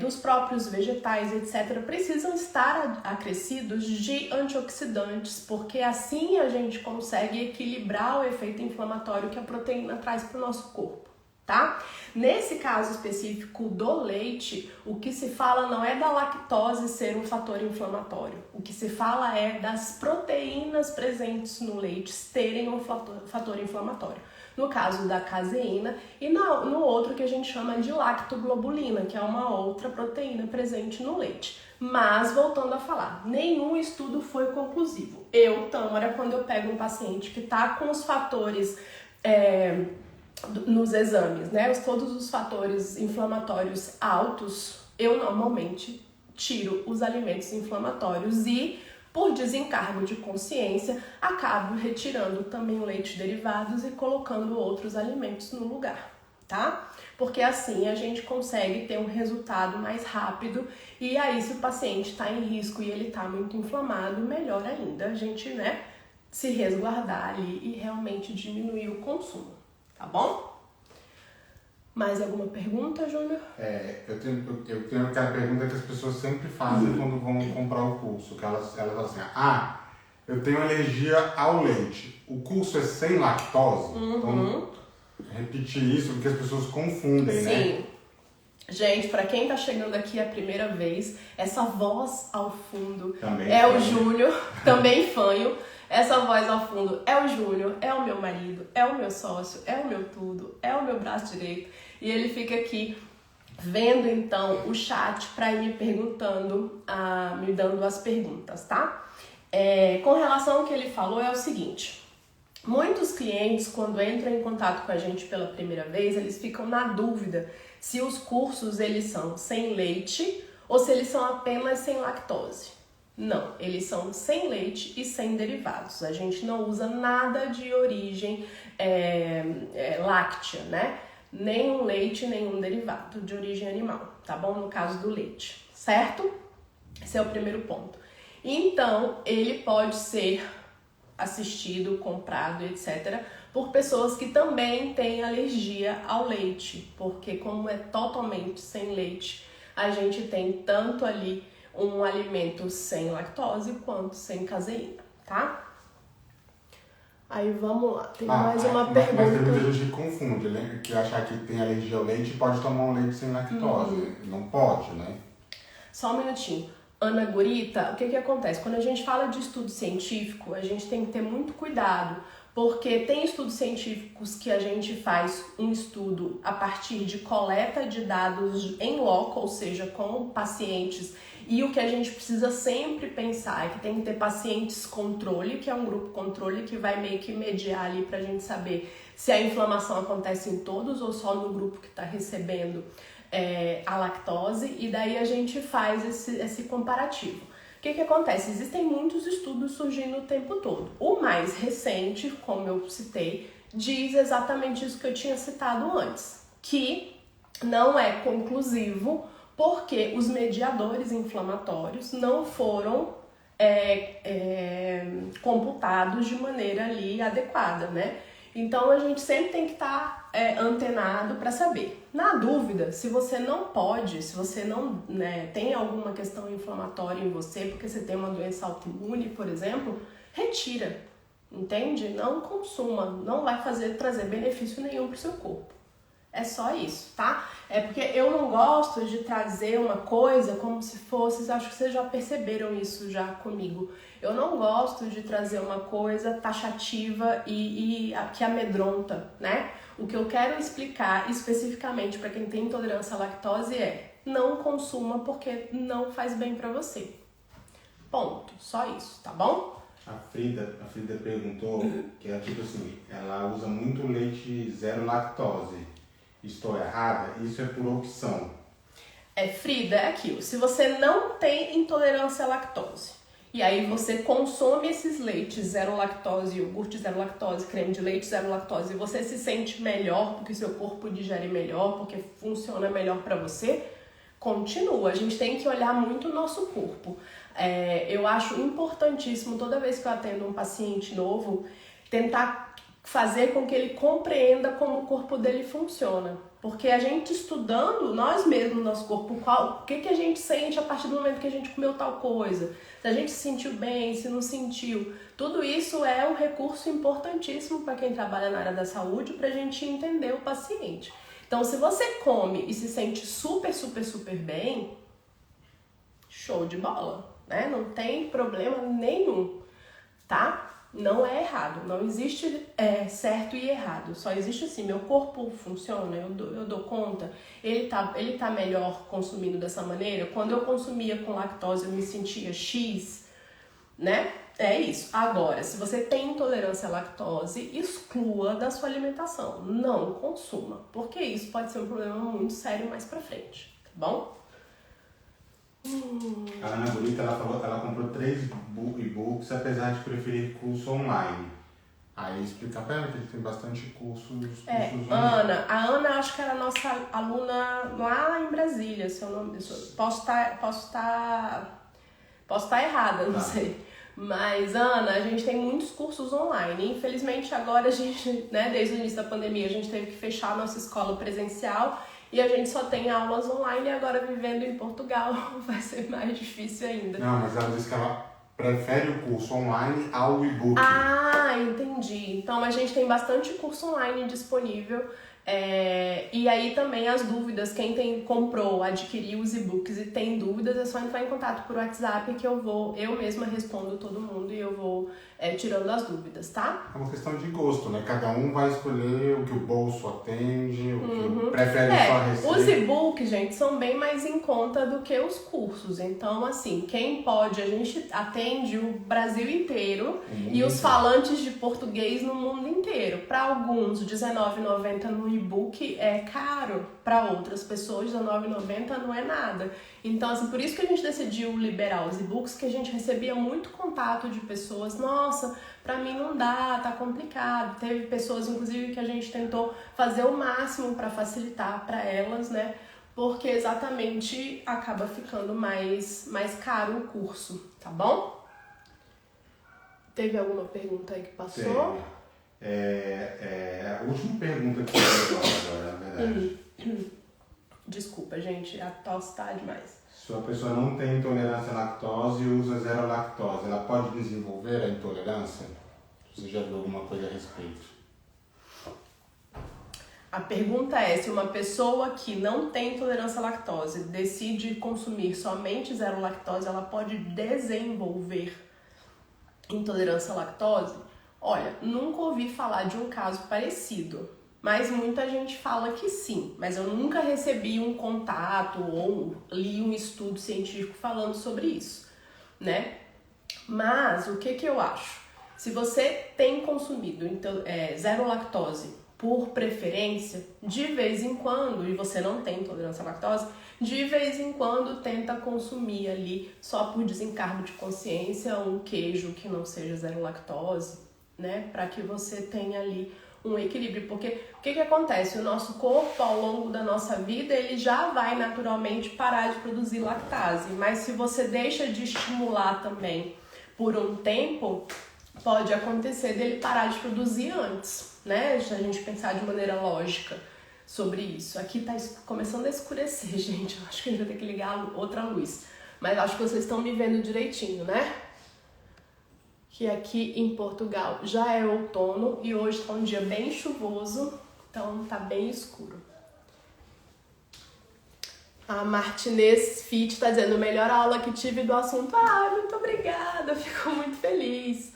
dos próprios vegetais, etc., precisam estar acrescidos de antioxidantes, porque assim a gente consegue equilibrar o efeito inflamatório que a proteína traz para o nosso corpo, tá? Nesse caso específico do leite, o que se fala não é da lactose ser um fator inflamatório, o que se fala é das proteínas presentes no leite terem um fator inflamatório. No caso da caseína e no outro que a gente chama de lactoglobulina, que é uma outra proteína presente no leite. Mas, voltando a falar, nenhum estudo foi conclusivo. Tâmara, quando eu pego um paciente que está com os fatores nos exames, né, todos os fatores inflamatórios altos, eu normalmente tiro os alimentos inflamatórios e, por desencargo de consciência, acabo retirando também leite derivados e colocando outros alimentos no lugar, tá? Porque assim a gente consegue ter um resultado mais rápido e aí se o paciente está em risco e ele está muito inflamado, melhor ainda a gente, né, se resguardar ali e realmente diminuir o consumo, tá bom? Mais alguma pergunta, Júnior? Eu tenho aquela pergunta que as pessoas sempre fazem quando vão comprar o curso, que elas falam assim, eu tenho alergia ao leite, o curso é sem lactose? Então, repetir isso porque as pessoas confundem, né? Sim. Gente, para quem tá chegando aqui a primeira vez, essa voz ao fundo Também é fanho. o Júnior, também fanho. Essa voz ao fundo é o Júnior, é o meu marido, é o meu sócio, é o meu tudo, é o meu braço direito. E ele fica aqui vendo então o chat para ir me perguntando, me dando as perguntas, tá? Com relação ao que ele falou é o seguinte: muitos clientes, quando entram em contato com a gente pela primeira vez, eles ficam na dúvida se os cursos eles são sem leite ou se eles são apenas sem lactose. Não, eles são sem leite e sem derivados. A gente não usa nada de origem láctea, né? Nenhum leite, nenhum derivado de origem animal, tá bom? No caso do leite, certo? Esse é o primeiro ponto. Então, ele pode ser assistido, comprado, etc., por pessoas que também têm alergia ao leite, porque como é totalmente sem leite, a gente tem tanto ali um alimento sem lactose quanto sem caseína, tá? Aí vamos lá, tem mais uma pergunta. Mas tem muita gente que confunde, né? Que achar que tem alergia ao leite pode tomar um leite sem lactose. Não pode, né? Só um minutinho. Ana Gurita, o que acontece? Quando a gente fala de estudo científico, a gente tem que ter muito cuidado, porque tem estudos científicos que a gente faz um estudo a partir de coleta de dados em loco, ou seja, com pacientes, e o que a gente precisa sempre pensar é que tem que ter pacientes controle, que é um grupo controle que vai meio que mediar ali pra gente saber se a inflamação acontece em todos ou só no grupo que está recebendo a lactose, e daí a gente faz esse comparativo. O que acontece? Existem muitos estudos surgindo o tempo todo. O mais recente, como eu citei, diz exatamente isso que eu tinha citado antes, que não é conclusivo porque os mediadores inflamatórios não foram computados de maneira ali adequada, né? Então a gente sempre tem que estar antenado para saber. Na dúvida, se você não pode, se você não tem alguma questão inflamatória em você, porque você tem uma doença autoimune, por exemplo, retira, entende? Não consuma, não vai trazer benefício nenhum para o seu corpo. É só isso, tá? É porque eu não gosto de trazer uma coisa como se fosse, acho que vocês já perceberam isso já comigo. Eu não gosto de trazer uma coisa taxativa e que amedronta, né? O que eu quero explicar especificamente para quem tem intolerância à lactose é: não consuma porque não faz bem para você. Ponto. Só isso, tá bom? A Frida perguntou que é tipo assim, ela usa muito leite zero lactose. Estou errada? Isso é por opção. Frida, é aquilo. Se você não tem intolerância à lactose, e aí você consome esses leites zero lactose, iogurte zero lactose, creme de leite zero lactose, e você se sente melhor porque seu corpo digere melhor, porque funciona melhor para você, continua. A gente tem que olhar muito o nosso corpo. Eu acho importantíssimo, toda vez que eu atendo um paciente novo, tentar fazer com que ele compreenda como o corpo dele funciona. Porque a gente estudando, nós mesmos, nosso corpo, o que a gente sente a partir do momento que a gente comeu tal coisa, se a gente se sentiu bem, se não sentiu, tudo isso é um recurso importantíssimo para quem trabalha na área da saúde, para a gente entender o paciente. Então, se você come e se sente super, super, super bem, show de bola, né? Não tem problema nenhum, tá? Não é errado, não existe certo e errado, só existe assim, meu corpo funciona, eu dou conta, ele tá melhor consumindo dessa maneira. Quando eu consumia com lactose eu me sentia X, né? É isso. Agora, se você tem intolerância à lactose, exclua da sua alimentação, não consuma, porque isso pode ser um problema muito sério mais pra frente, tá bom? A Ana Gurita, ela falou que ela comprou 3 e-books, apesar de preferir curso online. Aí explica pra ela que ele tem bastante cursos online. A Ana acho que era a nossa aluna lá em Brasília, se eu não... Posso estar errada, não sei. Mas, Ana, a gente tem muitos cursos online. Infelizmente, agora a gente, né, desde o início da pandemia, a gente teve que fechar a nossa escola presencial e a gente só tem aulas online e agora vivendo em Portugal vai ser mais difícil ainda. Não, mas ela disse que ela prefere o curso online ao e-book. Ah, entendi. Então, a gente tem bastante curso online disponível. E aí também as dúvidas, quem comprou, adquiriu os e-books e tem dúvidas, é só entrar em contato por WhatsApp que eu mesma respondo todo mundo e eu vou tirando as dúvidas, tá? É uma questão de gosto, né? Cada um vai escolher o que o bolso atende, o que prefere só receber. Os e-books, gente, são bem mais em conta do que os cursos. Então, assim, quem pode, a gente atende o Brasil inteiro e os falantes de português no mundo inteiro. Para alguns, R$19,90 no e-book é caro, para outras pessoas R$19,90 não é nada. Então, assim, por isso que a gente decidiu liberar os e-books, que a gente recebia muito contato de pessoas, nossa, pra mim não dá, tá complicado. Teve pessoas, inclusive, que a gente tentou fazer o máximo para facilitar para elas, né? Porque exatamente acaba ficando mais caro o curso, tá bom? Teve alguma pergunta aí que passou? A última pergunta que eu agora, na verdade. Desculpa, gente, a tosse tá demais. Se a pessoa não tem intolerância à lactose e usa zero lactose, ela pode desenvolver a intolerância? Você já viu alguma coisa a respeito? A pergunta é se uma pessoa que não tem intolerância à lactose decide consumir somente zero lactose, ela pode desenvolver intolerância à lactose? Olha, nunca ouvi falar de um caso parecido, mas muita gente fala que sim, mas eu nunca recebi um contato ou li um estudo científico falando sobre isso, né? Mas o que eu acho? Se você tem consumido zero lactose por preferência, de vez em quando, e você não tem intolerância à lactose, de vez em quando tenta consumir ali, só por desencargo de consciência, um queijo que não seja zero lactose, né? Para que você tenha ali um equilíbrio. Porque o que acontece? O nosso corpo, ao longo da nossa vida, ele já vai naturalmente parar de produzir lactase. Mas se você deixa de estimular também por um tempo, pode acontecer dele parar de produzir antes, né? Se a gente pensar de maneira lógica sobre isso. Aqui tá começando a escurecer, gente. Eu acho que a gente vai ter que ligar outra luz. Mas acho que vocês estão me vendo direitinho, né? Que aqui em Portugal já é outono e hoje tá um dia bem chuvoso, então tá bem escuro. A Martinez Fit tá dizendo, melhor aula que tive do assunto. Ah, muito obrigada, fico muito feliz.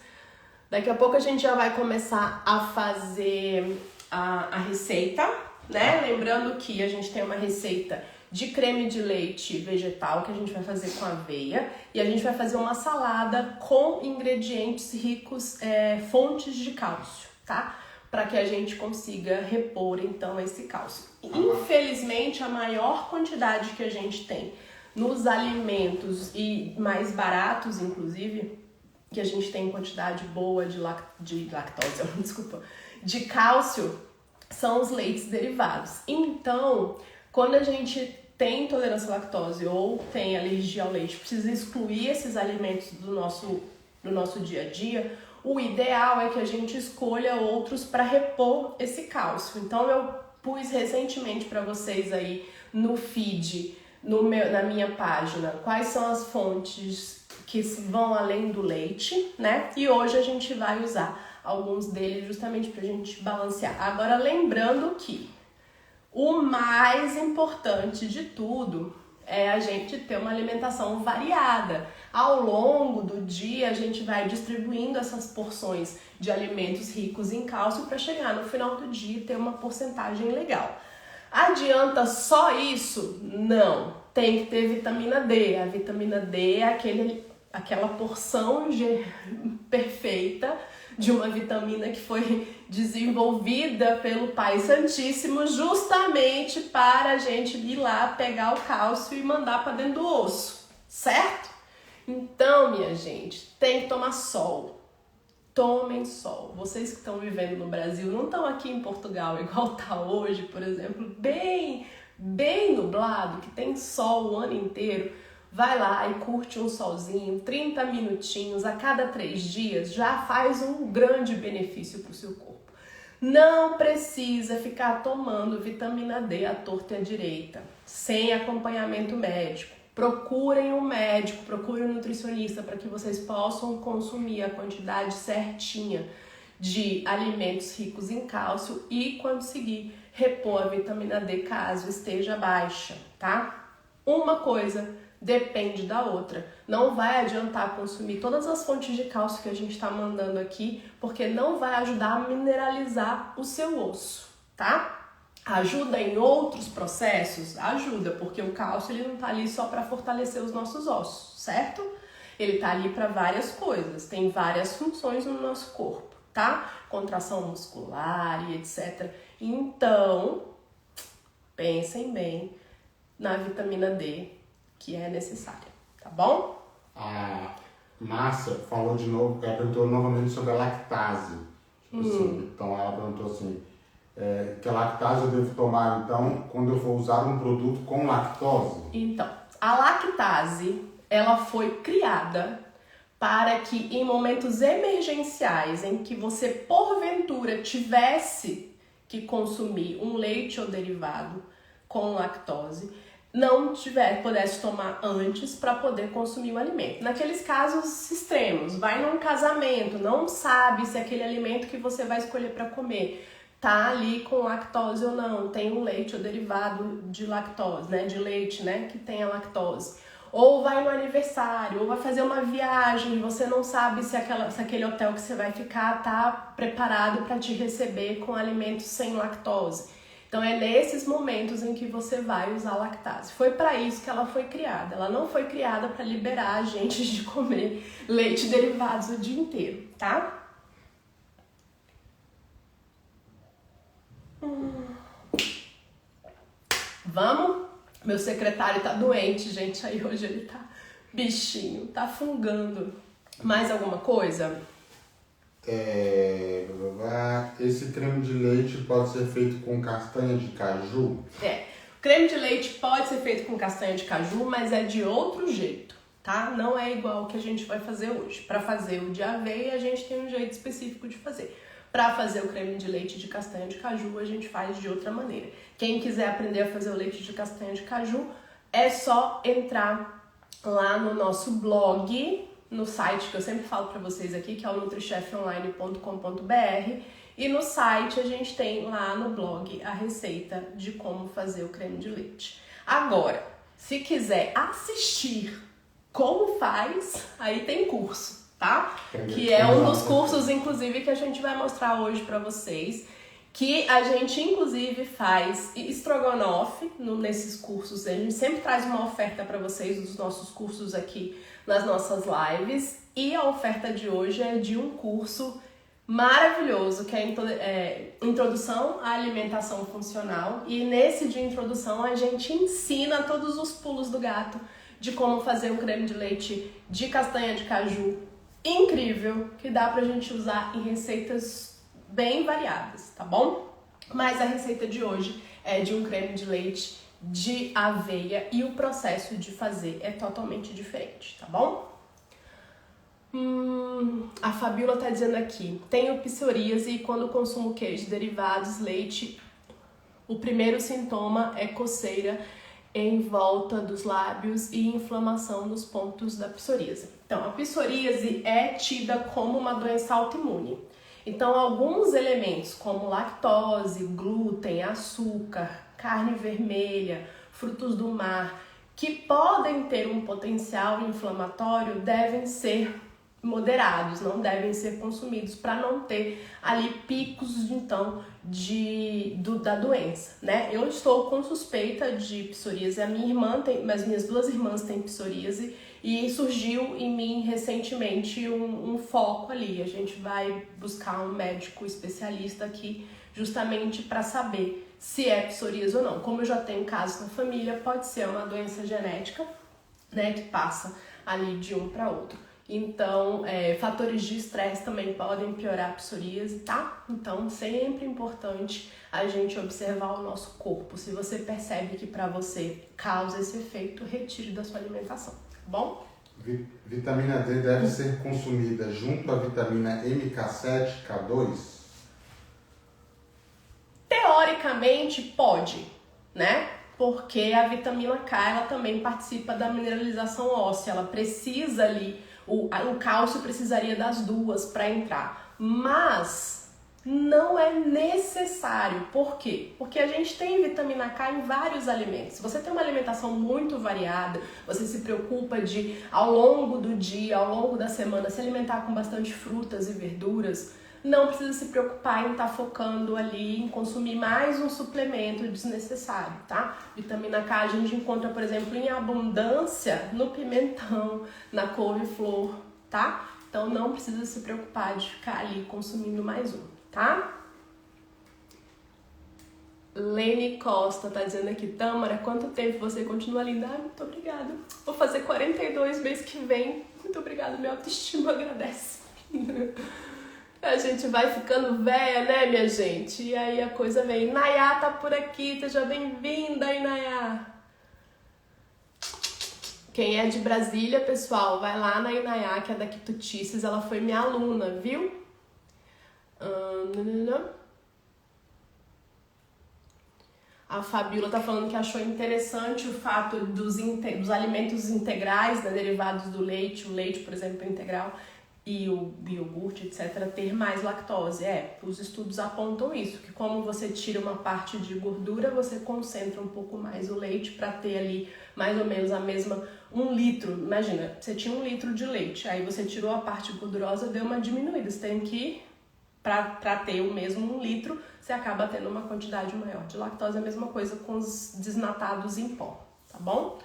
Daqui a pouco a gente já vai começar a fazer a receita, né? Lembrando que a gente tem uma receita de creme de leite vegetal que a gente vai fazer com aveia e a gente vai fazer uma salada com ingredientes ricos, fontes de cálcio, tá? Para que a gente consiga repor então esse cálcio. Infelizmente, a maior quantidade que a gente tem nos alimentos e mais baratos, inclusive, que a gente tem quantidade boa de lactose, desculpa, de cálcio, são os leites derivados. Então, quando a gente tem intolerância à lactose ou tem alergia ao leite, precisa excluir esses alimentos do nosso dia a dia, o ideal é que a gente escolha outros para repor esse cálcio. Então, eu pus recentemente para vocês aí no feed, na minha página, quais são as fontes que vão além do leite, né? E hoje a gente vai usar alguns deles justamente pra gente balancear. Agora, lembrando que o mais importante de tudo é a gente ter uma alimentação variada. Ao longo do dia, a gente vai distribuindo essas porções de alimentos ricos em cálcio para chegar no final do dia e ter uma porcentagem legal. Adianta só isso? Não. Tem que ter vitamina D. A vitamina D é aquela porção perfeita de uma vitamina que foi desenvolvida pelo Pai Santíssimo justamente para a gente ir lá pegar o cálcio e mandar para dentro do osso, certo? Então, minha gente, tem que tomar sol. tomem sol. Vocês que estão vivendo no Brasil, não estão aqui em Portugal igual tá hoje, por exemplo, bem nublado, que tem sol o ano inteiro. Vai lá e curte um solzinho, 30 minutinhos a cada 3 dias, já faz um grande benefício para o seu corpo. Não precisa ficar tomando vitamina D à torta e à direita, sem acompanhamento médico. Procurem um médico, procurem um nutricionista para que vocês possam consumir a quantidade certinha de alimentos ricos em cálcio e conseguir repor a vitamina D caso esteja baixa, tá? Uma coisa depende da outra. Não vai adiantar consumir todas as fontes de cálcio que a gente está mandando aqui, porque não vai ajudar a mineralizar o seu osso, tá? Ajuda em outros processos? Ajuda, porque o cálcio ele não tá ali só para fortalecer os nossos ossos, certo? Ele tá ali para várias coisas, tem várias funções no nosso corpo, tá? Contração muscular e etc. Então, pensem bem na vitamina D que é necessária, tá bom? A Márcia falou de novo, ela perguntou novamente sobre a lactase. Assim, então ela perguntou assim, que a lactase eu devo tomar então quando eu for usar um produto com lactose? Então, a lactase, ela foi criada para que em momentos emergenciais em que você porventura tivesse que consumir um leite ou derivado com lactose, não pudesse tomar antes para poder consumir o alimento. Naqueles casos extremos, vai num casamento, não sabe se aquele alimento que você vai escolher para comer tá ali com lactose ou não, tem um leite ou derivado de lactose, né, de leite, né, que tem a lactose. Ou vai no aniversário, ou vai fazer uma viagem e você não sabe se aquele hotel que você vai ficar tá preparado para te receber com alimentos sem lactose. Então é nesses momentos em que você vai usar a lactase. Foi para isso que ela foi criada. Ela não foi criada para liberar a gente de comer leite e derivados o dia inteiro, tá? Vamos? Meu secretário tá doente, gente. Aí hoje ele tá bichinho, tá fungando. Mais alguma coisa? Esse creme de leite pode ser feito com castanha de caju? O creme de leite pode ser feito com castanha de caju, mas é de outro jeito, tá? Não é igual o que a gente vai fazer hoje. Para fazer o de aveia, a gente tem um jeito específico de fazer. Para fazer o creme de leite de castanha de caju, a gente faz de outra maneira. Quem quiser aprender a fazer o leite de castanha de caju, é só entrar lá no nosso blog, no site que eu sempre falo para vocês aqui, que é o nutricheffonline.com.br, e no site a gente tem lá no blog a receita de como fazer o creme de leite. Agora, se quiser assistir como faz, aí tem curso, tá? Que é um dos cursos, inclusive, que a gente vai mostrar hoje para vocês, que a gente, inclusive, faz estrogonofe nesses cursos. A gente sempre traz uma oferta para vocês dos nossos cursos aqui nas nossas lives, e a oferta de hoje é de um curso maravilhoso, que é Introdução à Alimentação Funcional, e nesse de introdução a gente ensina todos os pulos do gato de como fazer um creme de leite de castanha de caju incrível, que dá pra gente usar em receitas bem variadas, tá bom? Mas a receita de hoje é de um creme de leite de aveia e o processo de fazer é totalmente diferente, tá bom? A Fabiola tá dizendo aqui, tenho psoríase e quando consumo queijo, derivados, leite, o primeiro sintoma é coceira em volta dos lábios e inflamação nos pontos da psoríase. Então, a psoríase é tida como uma doença autoimune. Então, alguns elementos como lactose, glúten, açúcar, carne vermelha, frutos do mar, que podem ter um potencial inflamatório, devem ser moderados, não devem ser consumidos para não ter ali picos então da doença, né? Eu estou com suspeita de psoríase, a minha irmã tem, mas minhas duas irmãs têm psoríase e surgiu em mim recentemente um foco ali. A gente vai buscar um médico especialista aqui justamente para saber se é psoríase ou não. Como eu já tenho casos na família, pode ser uma doença genética, né, que passa ali de um para outro. Então, fatores de estresse também podem piorar a psoríase, tá? Então, sempre é importante a gente observar o nosso corpo. Se você percebe que para você causa esse efeito, retire da sua alimentação, tá bom? Vitamina D deve ser consumida junto à vitamina MK7, K2? Teoricamente pode, né? Porque a vitamina K, ela também participa da mineralização óssea, ela precisa ali, o cálcio precisaria das duas para entrar, mas não é necessário. Por quê? Porque a gente tem vitamina K em vários alimentos. Se você tem uma alimentação muito variada, você se preocupa de, ao longo do dia, ao longo da semana, se alimentar com bastante frutas e verduras, não precisa se preocupar em estar focando ali em consumir mais um suplemento desnecessário, tá? Vitamina K a gente encontra, por exemplo, em abundância no pimentão, na couve-flor, tá? Então não precisa se preocupar de ficar ali consumindo mais um, tá? Lene Costa tá dizendo aqui, Tâmara, quanto tempo você continua linda? Ah, muito obrigada. Vou fazer 42 mês que vem. Muito obrigada, minha autoestima agradece. A gente vai ficando velha, né, minha gente? E aí a coisa vem. Nayá tá por aqui, seja bem-vinda, Inayá. Quem é de Brasília, pessoal, vai lá na Inayá, que é da Quitutices, ela foi minha aluna, viu? A Fabiola tá falando que achou interessante o fato dos alimentos integrais, né, derivados do leite, o leite, por exemplo, integral, e o iogurte, etc., ter mais lactose. Os estudos apontam isso, que como você tira uma parte de gordura, você concentra um pouco mais o leite para ter ali mais ou menos a mesma, 1 litro. Imagina, você tinha 1 litro de leite, aí você tirou a parte gordurosa, deu uma diminuída. Você tem que, para ter o mesmo 1 litro, você acaba tendo uma quantidade maior de lactose. A mesma coisa com os desnatados em pó, tá bom?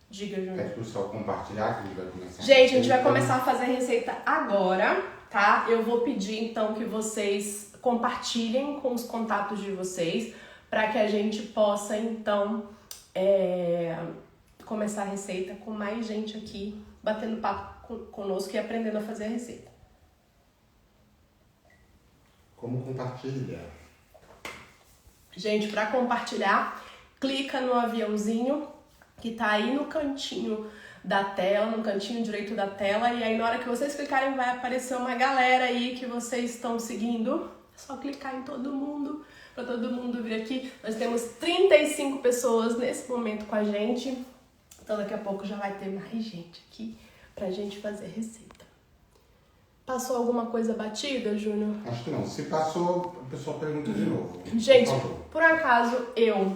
Diga, Júnior. É pro pessoal compartilhar que a gente vai começar. Gente, a gente vai começar a fazer a receita agora, tá? Eu vou pedir então que vocês compartilhem com os contatos de vocês para que a gente possa então começar a receita com mais gente aqui batendo papo conosco e aprendendo a fazer a receita. Como compartilhar? Gente, para compartilhar, clica no aviãozinho que tá aí no cantinho da tela, no cantinho direito da tela, e aí na hora que vocês clicarem vai aparecer uma galera aí que vocês estão seguindo. É só clicar em todo mundo, para todo mundo vir aqui. Nós temos 35 pessoas nesse momento com a gente, então daqui a pouco já vai ter mais gente aqui pra gente fazer receita. Passou alguma coisa batida, Júnior? Acho que não. Se passou, a pessoa pergunta de novo. Gente, por acaso eu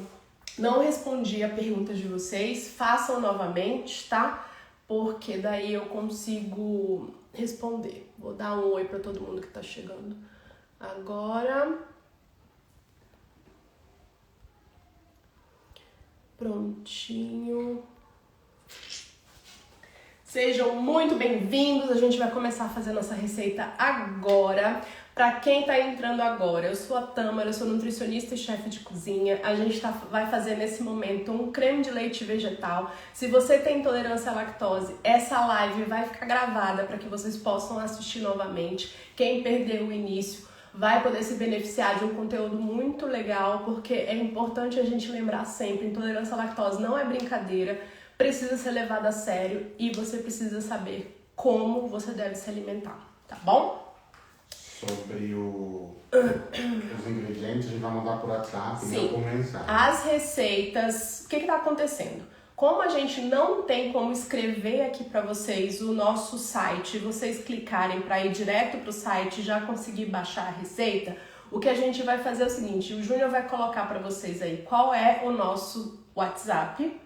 não respondi a pergunta de vocês, façam novamente, tá? Porque daí eu consigo responder. Vou dar um oi pra todo mundo que tá chegando agora. Prontinho. Sejam muito bem-vindos, a gente vai começar a fazer nossa receita agora. Para quem tá entrando agora, eu sou a Tâmara, eu sou nutricionista e chefe de cozinha. A gente vai fazer nesse momento um creme de leite vegetal. Se você tem intolerância à lactose, essa live vai ficar gravada para que vocês possam assistir novamente. Quem perdeu o início vai poder se beneficiar de um conteúdo muito legal, porque é importante a gente lembrar sempre, intolerância à lactose não é brincadeira, precisa ser levada a sério e você precisa saber como você deve se alimentar, tá bom? Sobre os ingredientes, a gente vai mandar por WhatsApp e por mensagem. As receitas, o que está acontecendo? Como a gente não tem como escrever aqui para vocês o nosso site, vocês clicarem para ir direto para o site e já conseguir baixar a receita, o que a gente vai fazer é o seguinte, o Júnior vai colocar para vocês aí qual é o nosso WhatsApp,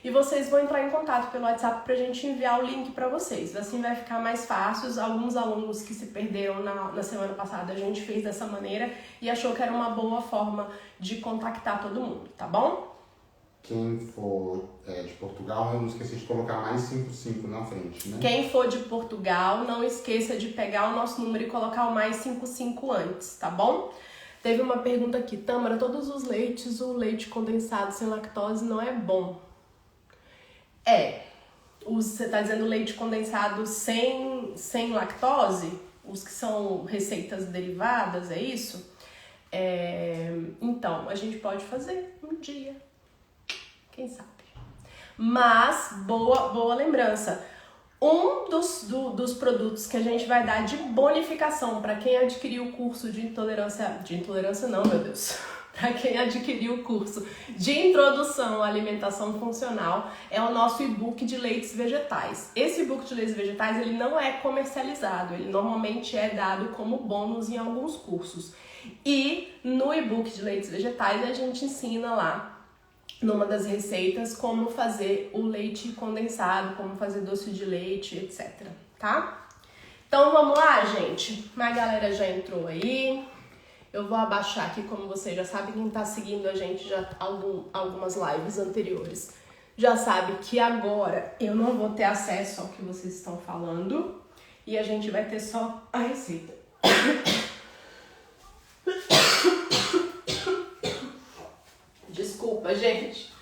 e vocês vão entrar em contato pelo WhatsApp pra gente enviar o link pra vocês. Assim vai ficar mais fácil. Alguns alunos que se perderam na semana passada, a gente fez dessa maneira e achou que era uma boa forma de contactar todo mundo, tá bom? Quem for de Portugal, eu não esqueci de colocar mais 55 na frente, né? Quem for de Portugal, não esqueça de pegar o nosso número e colocar o mais 55 antes, tá bom? Teve uma pergunta aqui, Tâmara, todos os leites, o leite condensado sem lactose não é bom? Você está dizendo leite condensado sem lactose? Os que são receitas derivadas, é isso? Então, a gente pode fazer um dia. Quem sabe? Mas, boa lembrança. Um dos produtos que a gente vai dar de bonificação para quem adquiriu o curso de intolerância... De intolerância não, meu Deus. Para quem adquiriu o curso de introdução à alimentação funcional é o nosso e-book de leites vegetais. Esse e-book de leites vegetais ele não é comercializado, ele normalmente é dado como bônus em alguns cursos. E no e-book de leites vegetais a gente ensina lá, numa das receitas, como fazer o leite condensado, como fazer doce de leite, etc. Tá? Então vamos lá, gente? A galera já entrou aí. Eu vou abaixar aqui, como vocês já sabem, quem tá seguindo a gente já algumas lives anteriores já sabe que agora eu não vou ter acesso ao que vocês estão falando e a gente vai ter só a receita. Desculpa, gente.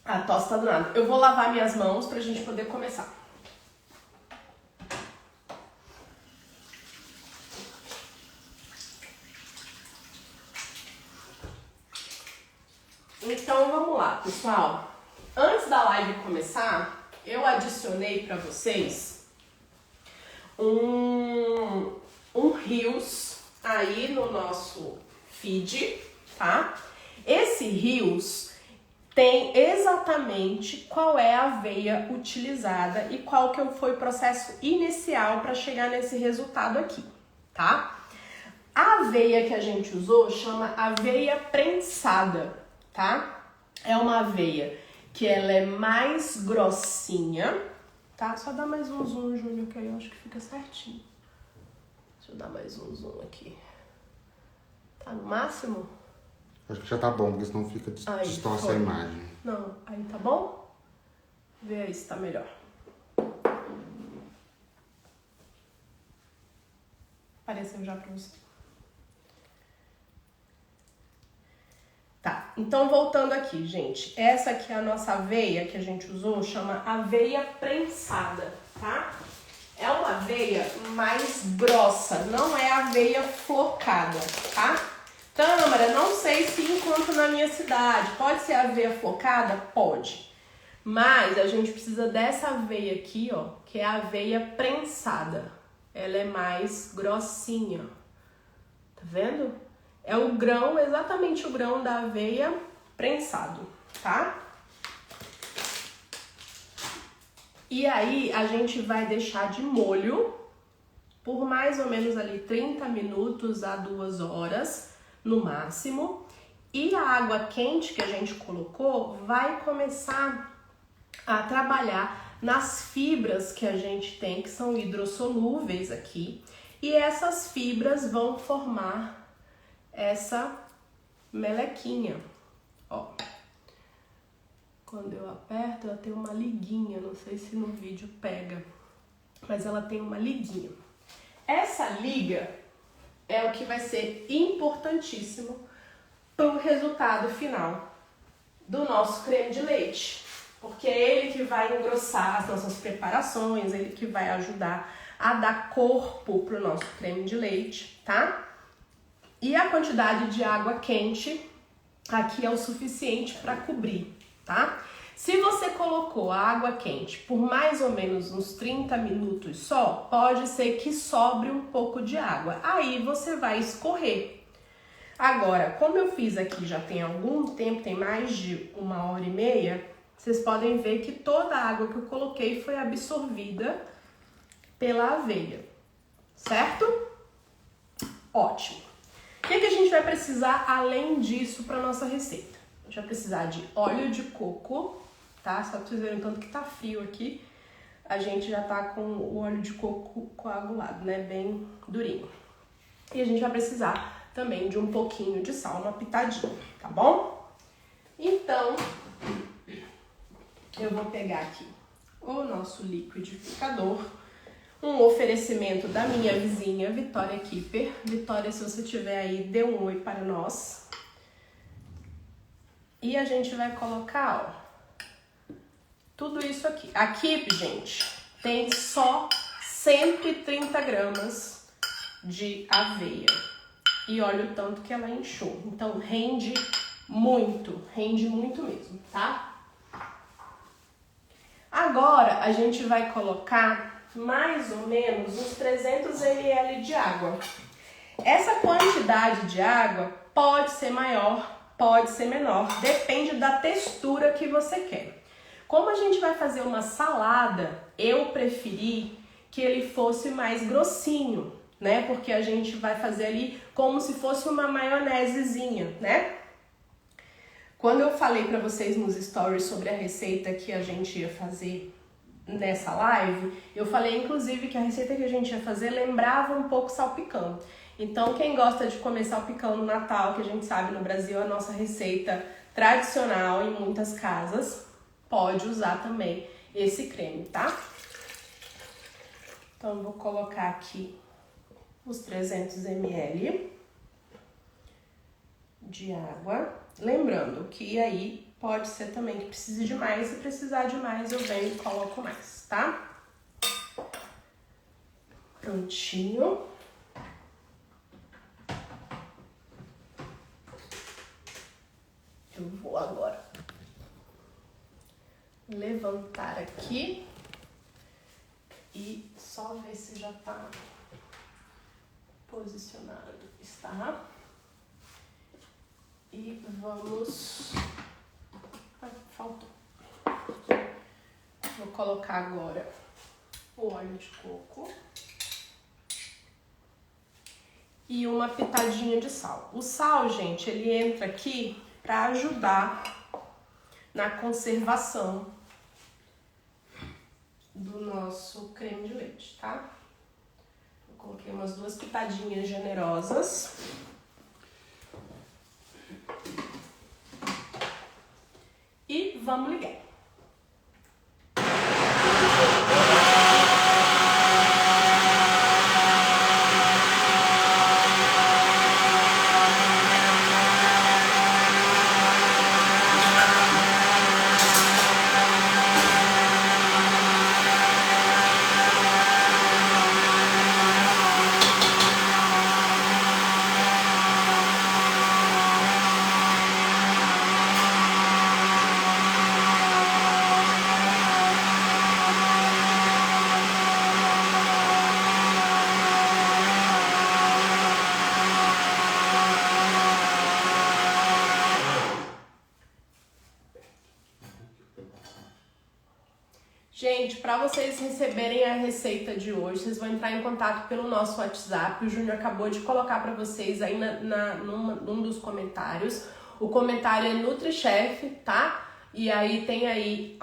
A tosse tá do nada. Eu vou lavar minhas mãos pra gente poder começar. Então vamos lá, pessoal. Antes da live começar, eu adicionei para vocês um Reels aí no nosso feed, tá? Esse Reels tem exatamente qual é a aveia utilizada e qual que foi o processo inicial para chegar nesse resultado aqui, tá? A aveia que a gente usou chama aveia prensada, tá? É uma aveia que ela é mais grossinha, tá? Só dá mais um zoom, Júnior, que aí eu acho que fica certinho. Deixa eu dar mais um zoom aqui. Tá no máximo? Acho que já tá bom, porque senão fica distorce a imagem. Não, aí tá bom? Vê aí se tá melhor. Apareceu já pra você. Tá, então voltando aqui, gente. Essa aqui é a nossa aveia que a gente usou, chama aveia prensada, tá? É uma aveia mais grossa, não é aveia flocada, tá? Tâmara, não sei se encontro na minha cidade. Pode ser aveia flocada? Pode. Mas a gente precisa dessa aveia aqui, ó, que é a aveia prensada. Ela é mais grossinha. Tá vendo? É o grão, exatamente o grão da aveia prensado, tá? E aí a gente vai deixar de molho por mais ou menos ali 30 minutos a 2 horas no máximo. E a água quente que a gente colocou vai começar a trabalhar nas fibras que a gente tem, que são hidrossolúveis aqui. E essas fibras vão formar essa melequinha, ó. Quando eu aperto, ela tem uma liguinha, não sei se no vídeo pega, mas ela tem uma liguinha. Essa liga é o que vai ser importantíssimo para o resultado final do nosso creme de leite, porque é ele que vai engrossar as nossas preparações, ele que vai ajudar a dar corpo para o nosso creme de leite, tá? E a quantidade de água quente aqui é o suficiente para cobrir, tá? Se você colocou a água quente por mais ou menos uns 30 minutos só, pode ser que sobre um pouco de água. Aí você vai escorrer. Agora, como eu fiz aqui já tem algum tempo, tem mais de 1h30, vocês podem ver que toda a água que eu coloquei foi absorvida pela aveia, certo? Ótimo. O que a gente vai precisar além disso para nossa receita? A gente vai precisar de óleo de coco, tá? Só para vocês verem o tanto que tá frio aqui. A gente já tá com o óleo de coco coagulado, né? Bem durinho. E a gente vai precisar também de um pouquinho de sal, uma pitadinha, tá bom? Então, eu vou pegar aqui o nosso liquidificador. Um oferecimento da minha vizinha, Vitória Kipper. Vitória, se você estiver aí, dê um oi para nós. E a gente vai colocar, ó, tudo isso aqui. Aqui, gente, tem só 130 gramas de aveia. E olha o tanto que ela inchou. Então, rende muito mesmo, tá? Agora, a gente vai colocar mais ou menos uns 300 ml de água. Essa quantidade de água pode ser maior, pode ser menor, depende da textura que você quer. Como a gente vai fazer uma salada, eu preferi que ele fosse mais grossinho, né? Porque a gente vai fazer ali como se fosse uma maionesezinha, né? Quando eu falei pra vocês nos stories sobre a receita que a gente ia fazer nessa live, eu falei inclusive que a receita que a gente ia fazer lembrava um pouco salpicão. Então, quem gosta de comer salpicão no Natal, que a gente sabe no Brasil é a nossa receita tradicional em muitas casas, pode usar também esse creme, tá? Então, eu vou colocar aqui os 300 ml de água. Lembrando que aí pode ser também que precise de mais. Se precisar de mais, eu venho e coloco mais, tá? Prontinho. Eu vou agora levantar aqui e só ver se já tá posicionado. Está. E vamos... Ai, faltou. Vou colocar agora o óleo de coco e uma pitadinha de sal. O sal, gente, ele entra aqui para ajudar na conservação do nosso creme de leite, tá? Eu coloquei umas 2 pitadinhas generosas. E vamos ligar. Gente, para vocês receberem a receita de hoje, vocês vão entrar em contato pelo nosso WhatsApp. O Júnior acabou de colocar para vocês aí num dos comentários. O comentário é NutriChef, tá? E aí tem aí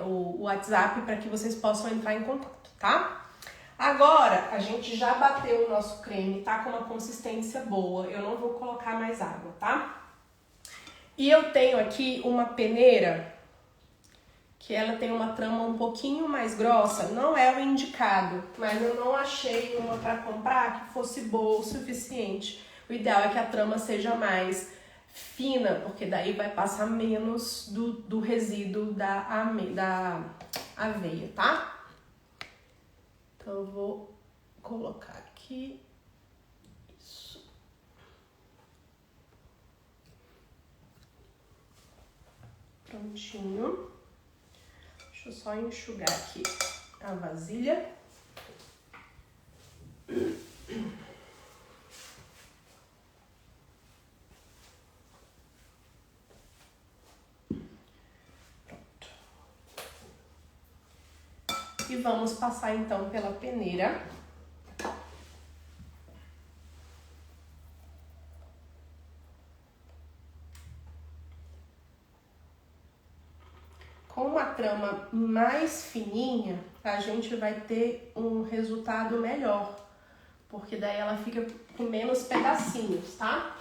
o WhatsApp para que vocês possam entrar em contato, tá? Agora, a gente já bateu o nosso creme, tá com uma consistência boa. Eu não vou colocar mais água, tá? E eu tenho aqui uma peneira que ela tem uma trama um pouquinho mais grossa, não é o indicado, mas eu não achei uma para comprar que fosse boa o suficiente. O ideal é que a trama seja mais fina, porque daí vai passar menos do resíduo da aveia, tá? Então eu vou colocar aqui. Isso. Prontinho. Deixa eu só enxugar aqui a vasilha. Pronto. E vamos passar então pela peneira. Com uma trama mais fininha, a gente vai ter um resultado melhor, porque daí ela fica com menos pedacinhos, tá?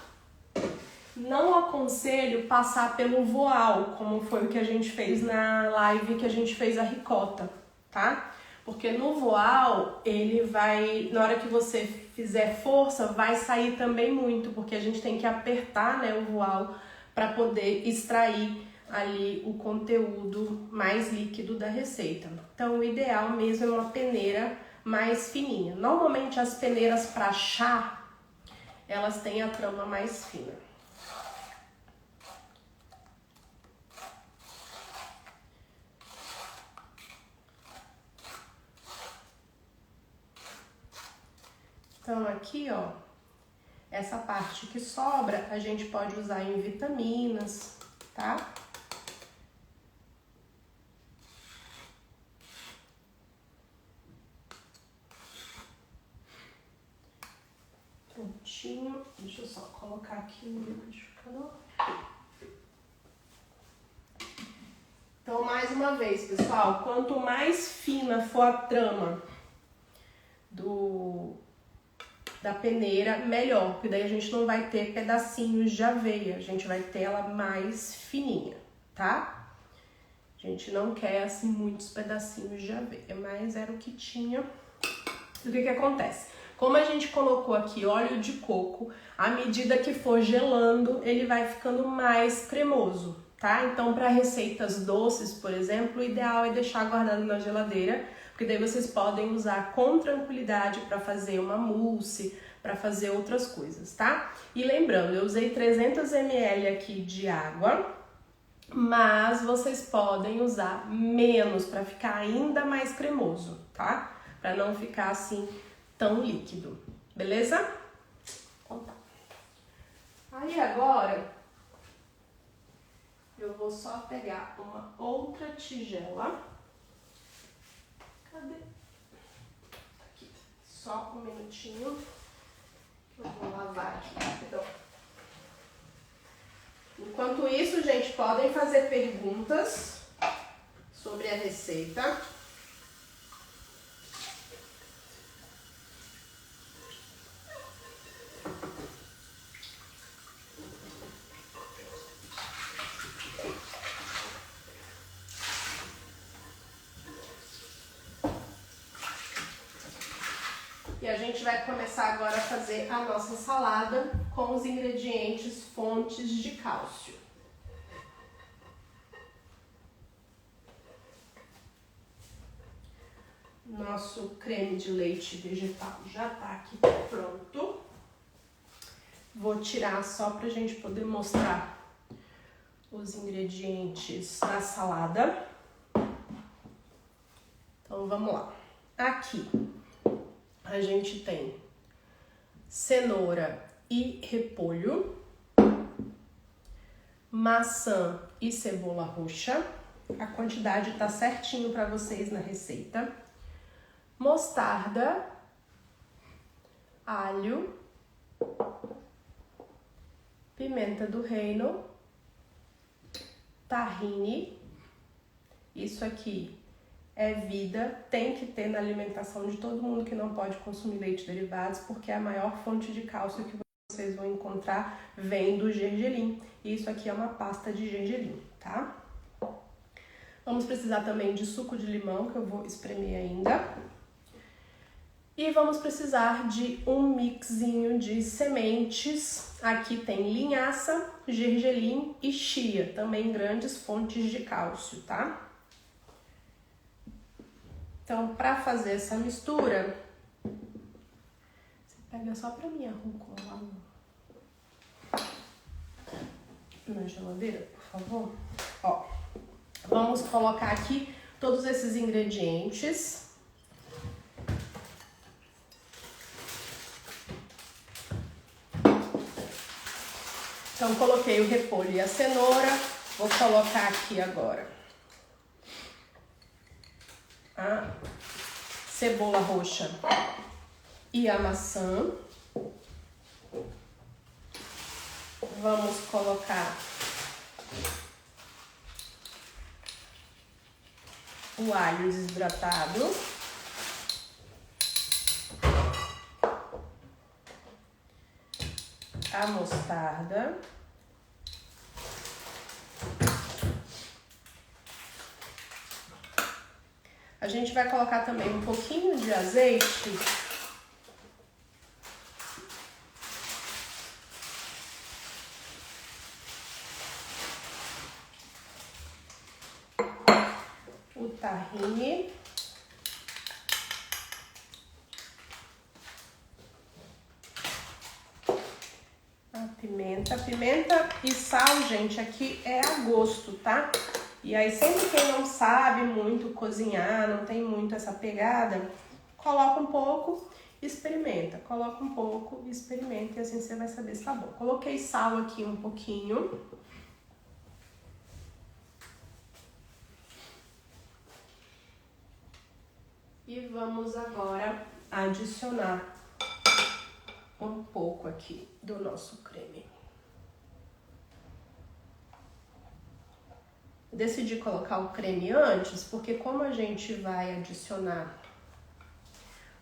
Não aconselho passar pelo voal, como foi o que a gente fez na live que a gente fez a ricota, tá? Porque no voal, ele vai, na hora que você fizer força, vai sair também muito, porque a gente tem que apertar, né, o voal para poder extrair ali o conteúdo mais líquido da receita. Então, o ideal mesmo é uma peneira mais fininha. Normalmente, as peneiras para chá, elas têm a trama mais fina. Então, aqui, ó, essa parte que sobra, a gente pode usar em vitaminas, tá? Prontinho. Deixa eu só colocar aqui no liquidificador. Então, mais uma vez, pessoal, quanto mais fina for a trama da peneira, melhor, porque daí a gente não vai ter pedacinhos de aveia, a gente vai ter ela mais fininha, tá? A gente não quer, assim, muitos pedacinhos de aveia, mas era o que tinha. E o que acontece? Como a gente colocou aqui óleo de coco, à medida que for gelando, ele vai ficando mais cremoso, tá? Então, para receitas doces, por exemplo, o ideal é deixar guardado na geladeira, porque daí vocês podem usar com tranquilidade para fazer uma mousse, para fazer outras coisas, tá? E lembrando, eu usei 300 ml aqui de água, mas vocês podem usar menos para ficar ainda mais cremoso, tá? Para não ficar assim tão líquido, beleza? Então tá. Aí agora eu vou só pegar uma outra tigela. Cadê? Aqui. Só um minutinho. Eu vou lavar aqui, rapidão. Enquanto isso, gente, podem fazer perguntas sobre a receita. E a gente vai começar agora a fazer a nossa salada com os ingredientes fontes de cálcio. Nosso creme de leite vegetal já tá aqui pronto. Vou tirar só pra gente poder mostrar os ingredientes da salada. Então vamos lá. Aqui a gente tem cenoura e repolho, maçã e cebola roxa. A quantidade tá certinho para vocês na receita. Mostarda, alho, pimenta do reino, tahine. Isso aqui é vida, tem que ter na alimentação de todo mundo que não pode consumir leite derivados, porque a maior fonte de cálcio que vocês vão encontrar vem do gergelim. E isso aqui é uma pasta de gergelim, tá? Vamos precisar também de suco de limão, que eu vou espremer ainda. E vamos precisar de um mixinho de sementes. Aqui tem linhaça, gergelim e chia, também grandes fontes de cálcio, tá? Então, para fazer essa mistura, você pega só pra mim a rúcula lá na geladeira, por favor. Ó, vamos colocar aqui todos esses ingredientes. Então, coloquei o repolho e a cenoura. Vou colocar aqui agora a cebola roxa e a maçã. Vamos colocar o alho desidratado. A mostarda. A gente vai colocar também um pouquinho de azeite. tahine. A pimenta. Pimenta e sal, gente, aqui é a gosto, tá? E aí, sempre quem não sabe muito cozinhar, não tem muito essa pegada, coloca um pouco, experimenta. Coloca um pouco, experimenta e assim você vai saber se tá bom. Coloquei sal aqui um pouquinho. E vamos agora adicionar um pouco aqui do nosso creme. Decidi colocar o creme antes, porque como a gente vai adicionar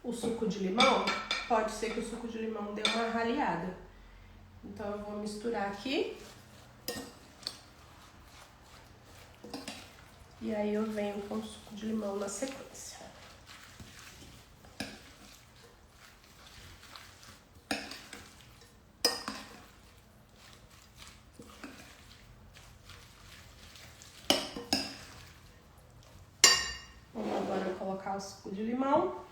o suco de limão, pode ser que o suco de limão dê uma raleada. Então eu vou misturar aqui. E aí eu venho com o suco de limão na sequência. Vamos agora colocar o suco de limão.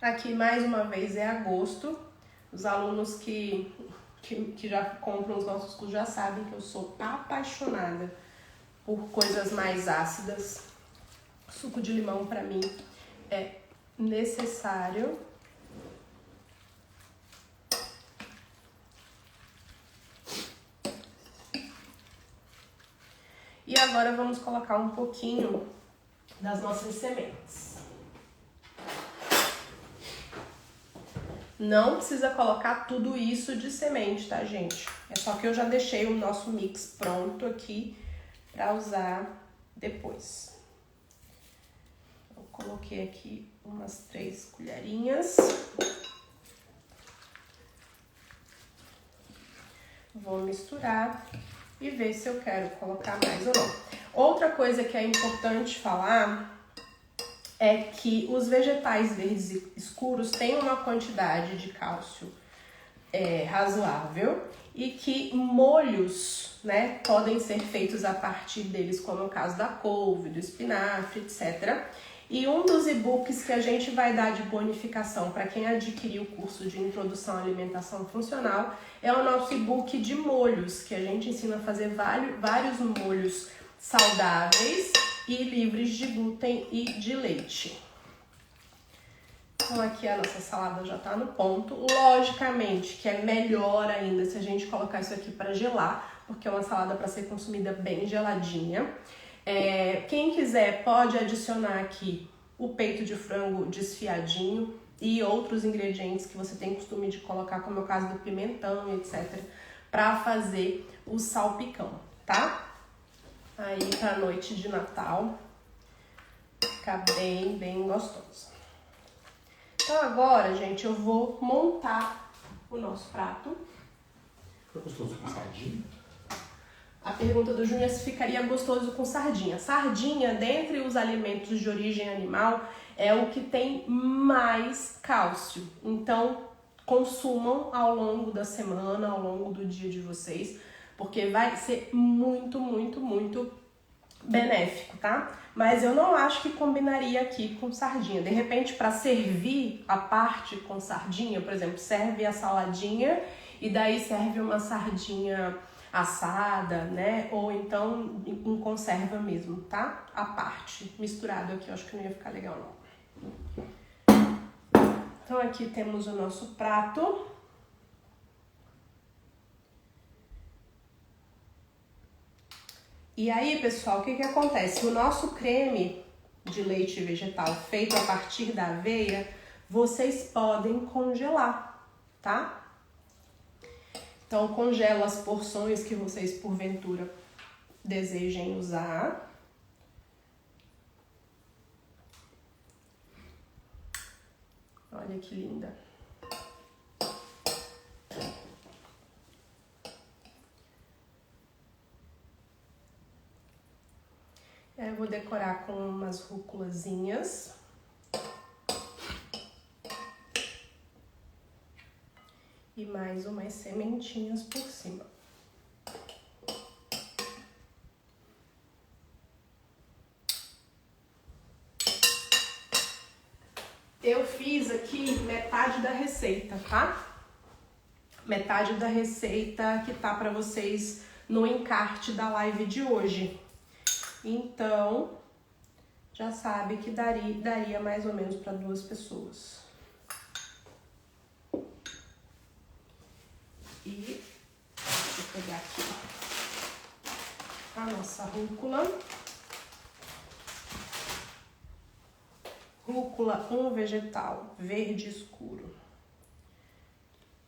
Aqui, mais uma vez, é a gosto. Os alunos que já compram os nossos cursos já sabem que eu sou apaixonada por coisas mais ácidas. Suco de limão, pra mim, é necessário. E agora vamos colocar um pouquinho das nossas sementes. Não precisa colocar tudo isso de semente, tá, gente? É só que eu já deixei o nosso mix pronto aqui pra usar depois. Eu coloquei aqui umas 3 colherinhas. Vou misturar e ver se eu quero colocar mais ou não. Outra coisa que é importante falar é que os vegetais verdes escuros têm uma quantidade de cálcio razoável e que molhos, né, podem ser feitos a partir deles, como no caso da couve, do espinafre, etc. E um dos e-books que a gente vai dar de bonificação para quem adquirir o curso de Introdução à Alimentação Funcional é o nosso e-book de molhos, que a gente ensina a fazer vários molhos saudáveis e livres de glúten e de leite. Então aqui a nossa salada já tá no ponto. Logicamente que é melhor ainda se a gente colocar isso aqui para gelar, porque é uma salada para ser consumida bem geladinha. Quem quiser pode adicionar aqui o peito de frango desfiadinho e outros ingredientes que você tem costume de colocar, como é o caso do pimentão, etc, para fazer o salpicão, tá? Aí pra noite de Natal ficar bem gostoso. Então agora, gente, eu vou montar o nosso prato. Fica gostoso com sardinha? A pergunta do Júnior é se ficaria gostoso com sardinha. Sardinha, dentre os alimentos de origem animal, é o que tem mais cálcio. Então, consumam ao longo da semana, ao longo do dia de vocês, porque vai ser muito benéfico, tá? Mas eu não acho que combinaria aqui com sardinha. De repente, para servir a parte com sardinha, por exemplo, serve a saladinha e daí serve uma sardinha assada, né? Ou então em conserva mesmo, tá? A parte, misturado aqui, eu acho que não ia ficar legal, não. Então aqui temos o nosso prato. E aí, pessoal, o que acontece? O nosso creme de leite vegetal feito a partir da aveia, vocês podem congelar, tá? Então, congela as porções que vocês, porventura, desejem usar. Olha que linda. Eu vou decorar com umas rúculazinhas. E mais umas sementinhas por cima. Eu fiz aqui metade da receita, tá? Metade da receita que tá pra vocês no encarte da live de hoje. Então, já sabe que daria mais ou menos para 2 pessoas. E deixa eu pegar aqui a nossa rúcula. Rúcula, um vegetal verde escuro,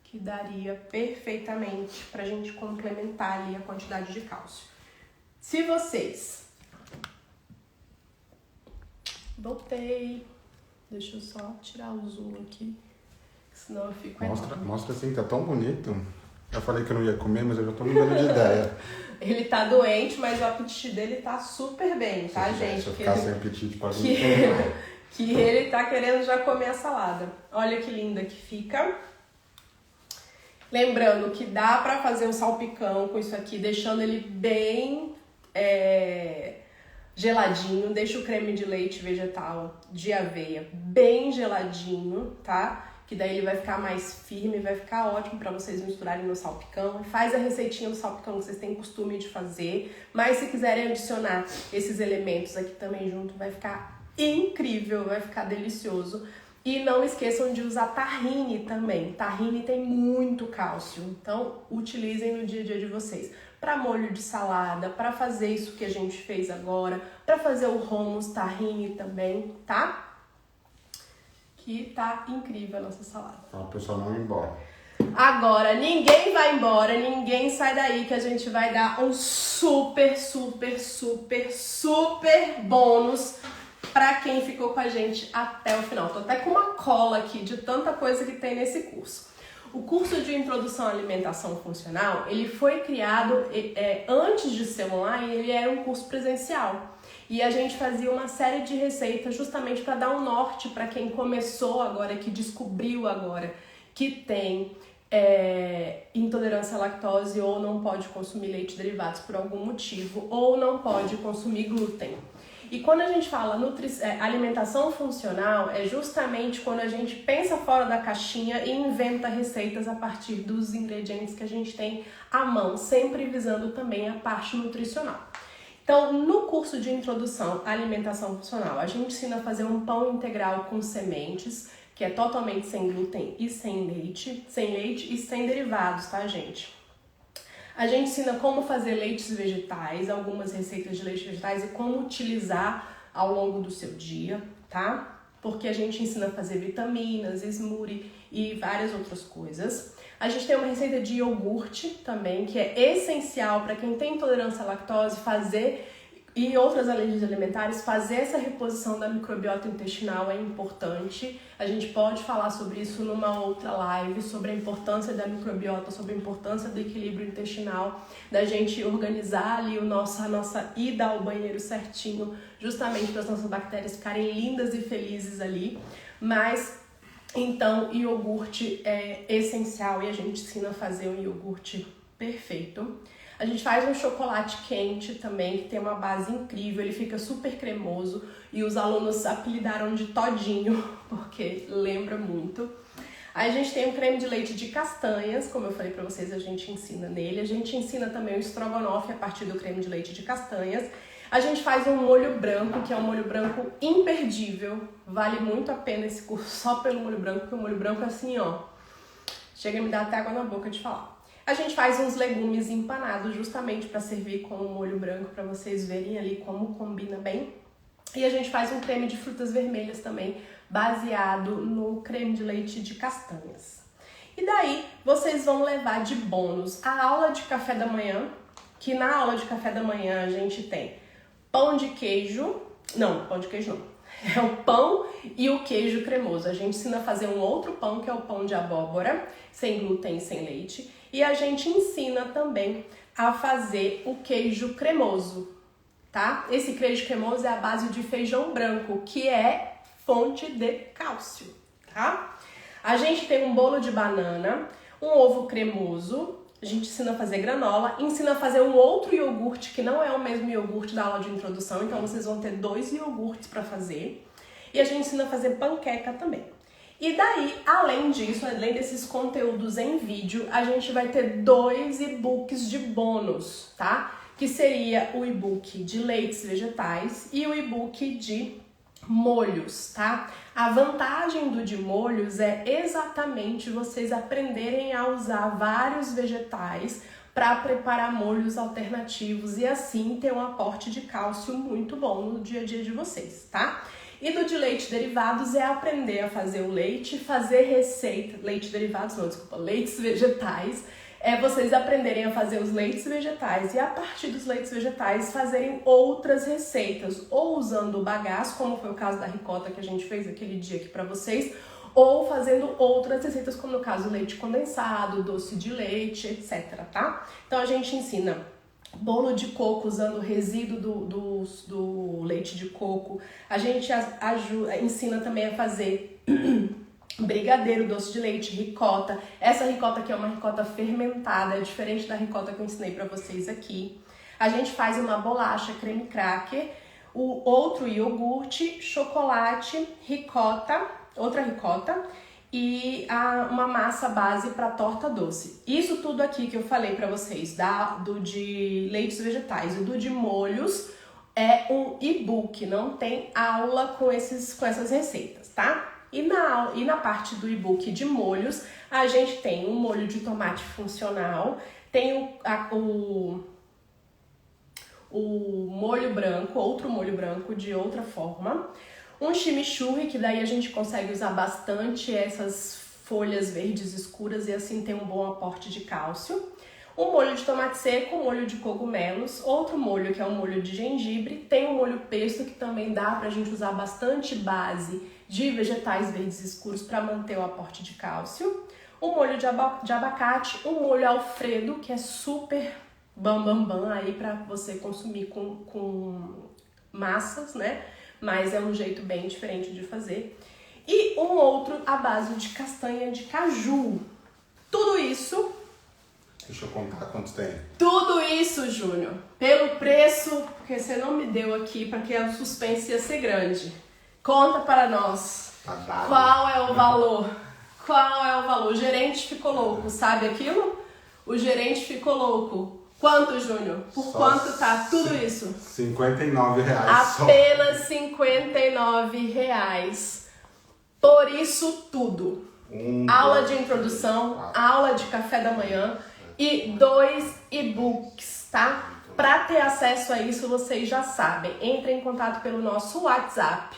que daria perfeitamente pra gente complementar ali a quantidade de cálcio. Se vocês... Voltei. Deixa eu só tirar o zoom aqui, senão eu fico enorme. Mostra assim, tá tão bonito. Eu falei que eu não ia comer, mas eu já tô mudando de ideia. Ele tá doente, mas o apetite dele tá super bem, tá, gente? Se eu ficar sem apetite, pode me comer. Que ele tá querendo já comer a salada. Olha que linda que fica. Lembrando que dá pra fazer um salpicão com isso aqui, deixando ele bem geladinho. Deixa o creme de leite vegetal de aveia bem geladinho, tá? Que daí ele vai ficar mais firme, vai ficar ótimo pra vocês misturarem no salpicão. Faz a receitinha do salpicão que vocês têm costume de fazer. Mas se quiserem adicionar esses elementos aqui também junto, vai ficar incrível, vai ficar delicioso. E não esqueçam de usar tahine também. Tahine tem muito cálcio, então utilizem no dia a dia de vocês. Para molho de salada, para fazer isso que a gente fez agora, para fazer o hummus, tahine também, tá? Que tá incrível a nossa salada. Fala pro pessoal não ir embora. Agora, ninguém vai embora, ninguém sai daí, que a gente vai dar um super bônus pra quem ficou com a gente até o final. Tô até com uma cola aqui de tanta coisa que tem nesse curso. O curso de Introdução à Alimentação Funcional, ele foi criado antes de ser online, ele era um curso presencial. E a gente fazia uma série de receitas justamente para dar um norte para quem começou agora, que descobriu agora que tem intolerância à lactose ou não pode consumir leite derivados por algum motivo ou não pode consumir glúten. E quando a gente fala alimentação funcional, é justamente quando a gente pensa fora da caixinha e inventa receitas a partir dos ingredientes que a gente tem à mão, sempre visando também a parte nutricional. Então, no curso de Introdução à Alimentação Funcional, a gente ensina a fazer um pão integral com sementes, que é totalmente sem glúten e sem leite e sem derivados, tá, gente? A gente ensina como fazer leites vegetais, algumas receitas de leites vegetais e como utilizar ao longo do seu dia, tá? Porque a gente ensina a fazer vitaminas, smoothie e várias outras coisas. A gente tem uma receita de iogurte também, que é essencial para quem tem intolerância à lactose fazer e outras alergias alimentares, fazer essa reposição da microbiota intestinal é importante. A gente pode falar sobre isso numa outra live, sobre a importância da microbiota, sobre a importância do equilíbrio intestinal, da gente organizar ali a nossa ida ao banheiro certinho, justamente para as nossas bactérias ficarem lindas e felizes ali. Mas, então, iogurte é essencial e a gente ensina a fazer um iogurte perfeito. A gente faz um chocolate quente também, que tem uma base incrível, ele fica super cremoso e os alunos apelidaram de todinho, porque lembra muito. Aí a gente tem um creme de leite de castanhas, como eu falei pra vocês, a gente ensina nele. A gente ensina também o estrogonofe a partir do creme de leite de castanhas. A gente faz um molho branco, que é um molho branco imperdível. Vale muito a pena esse curso só pelo molho branco, porque o molho branco é assim, ó, chega a me dar até água na boca de falar. A gente faz uns legumes empanados justamente para servir com um molho branco, para vocês verem ali como combina bem. E a gente faz um creme de frutas vermelhas também, baseado no creme de leite de castanhas. E daí, vocês vão levar de bônus a aula de café da manhã, que na aula de café da manhã a gente tem pão de queijo, não, pão de queijo não, é o pão e o queijo cremoso. A gente ensina a fazer um outro pão, que é o pão de abóbora, sem glúten e sem leite. E a gente ensina também a fazer o queijo cremoso, tá? Esse queijo cremoso é a base de feijão branco, que é fonte de cálcio, tá? A gente tem um bolo de banana, um ovo cremoso, a gente ensina a fazer granola, ensina a fazer um outro iogurte que não é o mesmo iogurte da aula de introdução, então vocês vão ter 2 iogurtes para fazer. E a gente ensina a fazer panqueca também. E daí, além disso, além desses conteúdos em vídeo, a gente vai ter 2 e-books de bônus, tá? Que seria o e-book de leites vegetais e o e-book de molhos, tá? A vantagem do de molhos é exatamente vocês aprenderem a usar vários vegetais para preparar molhos alternativos e assim ter um aporte de cálcio muito bom no dia a dia de vocês, tá? E do de leite derivados é aprender a fazer o leite, fazer receita, leites vegetais, vocês aprenderem a fazer os leites vegetais e a partir dos leites vegetais fazerem outras receitas, ou usando o bagaço, como foi o caso da ricota que a gente fez aquele dia aqui pra vocês, ou fazendo outras receitas, como no caso leite condensado, doce de leite, etc, tá? Então a gente ensina bolo de coco usando o resíduo do leite de coco, a gente ensina também a fazer brigadeiro, doce de leite, ricota. Essa ricota aqui é uma ricota fermentada, é diferente da ricota que eu ensinei pra vocês aqui. A gente faz uma bolacha creme cracker, o outro iogurte, chocolate, ricota, outra ricota e uma massa base para torta doce. Isso tudo aqui que eu falei pra vocês, do de leites vegetais e do de molhos, é um e-book, não tem aula com essas receitas, tá? E na parte do e-book de molhos, a gente tem um molho de tomate funcional, tem o molho branco, outro molho branco de outra forma, um chimichurri, que daí a gente consegue usar bastante essas folhas verdes escuras e assim tem um bom aporte de cálcio, um molho de tomate seco, um molho de cogumelos, outro molho que é o molho de gengibre, tem um molho pesto que também dá pra gente usar bastante base de vegetais verdes escuros para manter o aporte de cálcio, um molho de abacate, um molho alfredo, que é super bam aí para você consumir com massas, né? Mas é um jeito bem diferente de fazer. E um outro à base de castanha de caju. Tudo isso... Deixa eu contar quantos tem. Tudo isso, Júnior, pelo preço que você não me deu aqui, para que o suspense ia ser grande. Conta para nós. Qual é o valor? Qual é o valor? O gerente ficou louco, sabe aquilo? O gerente ficou louco. Quanto, Júnior? Por quanto tá tudo isso? R$59. Apenas R$59. Por isso tudo. Aula de introdução, aula de café da manhã e 2 e-books, tá? Para ter acesso a isso, vocês já sabem. Entre em contato pelo nosso WhatsApp.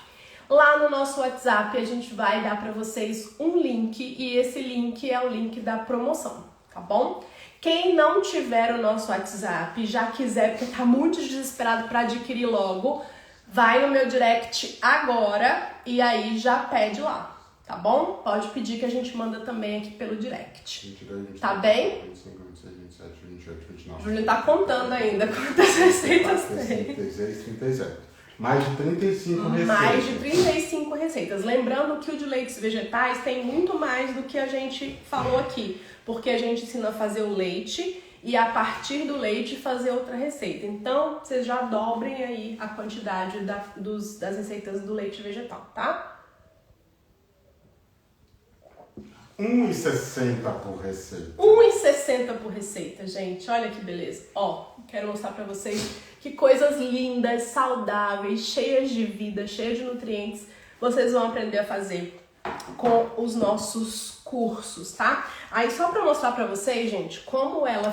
Lá no nosso WhatsApp a gente vai dar para vocês um link e esse link é o link da promoção, tá bom? Quem não tiver o nosso WhatsApp e já quiser, porque tá muito desesperado para adquirir logo, vai no meu direct agora e aí já pede lá, tá bom? Pode pedir que a gente manda também aqui pelo direct. 22, 23, tá bem? 25, 26, 27, 28, 29. Júlio tá contando ainda quantas receitas tem. 36, 37. Mais de 35 receitas. Mais de 35 receitas. Lembrando que o de leites vegetais tem muito mais do que a gente falou aqui. Porque a gente ensina a fazer o leite e a partir do leite fazer outra receita. Então, vocês já dobrem aí a quantidade das receitas do leite vegetal, tá? R$1,60 por receita. R$1,60 por receita, gente. Olha que beleza. Ó, quero mostrar pra vocês que coisas lindas, saudáveis, cheias de vida, cheias de nutrientes, vocês vão aprender a fazer com os nossos cursos, tá? Aí só pra mostrar pra vocês, gente, como ela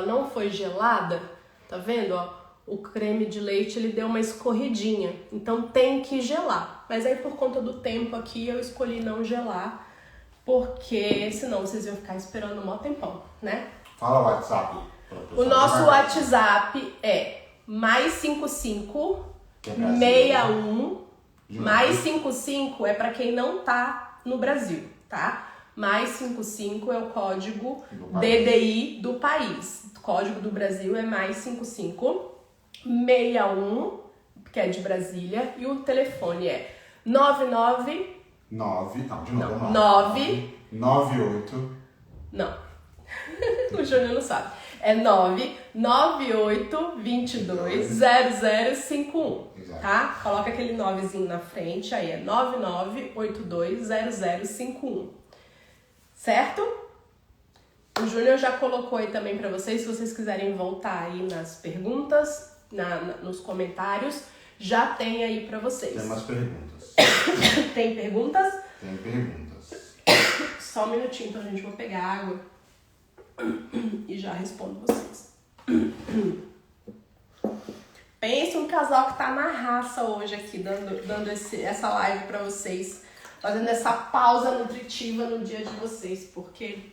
não foi gelada, tá vendo, ó? O creme de leite, ele deu uma escorridinha, então tem que gelar. Mas aí por conta do tempo aqui, eu escolhi não gelar, porque senão vocês iam ficar esperando um maior tempão, né? Fala o WhatsApp. O nosso WhatsApp é mais 55 61. Mais 55 é para quem não tá no Brasil, tá? Mais 55 é o código DDI do país. O código do Brasil é mais 55 61, que é de Brasília, e o telefone é 98 Não. O Júnior não sabe. É 998220051, tá? Coloca aquele 9zinho na frente, aí é 99820051. Certo? O Júnior já colocou aí também pra vocês, se vocês quiserem voltar aí nas perguntas, nos comentários, já tem aí pra vocês. Tem umas perguntas. Tem perguntas? Tem perguntas. Só um minutinho, então, gente, vou pegar água e já respondo vocês. Pensa um casal que tá na raça hoje aqui, dando essa live pra vocês, fazendo essa pausa nutritiva no dia de vocês, porque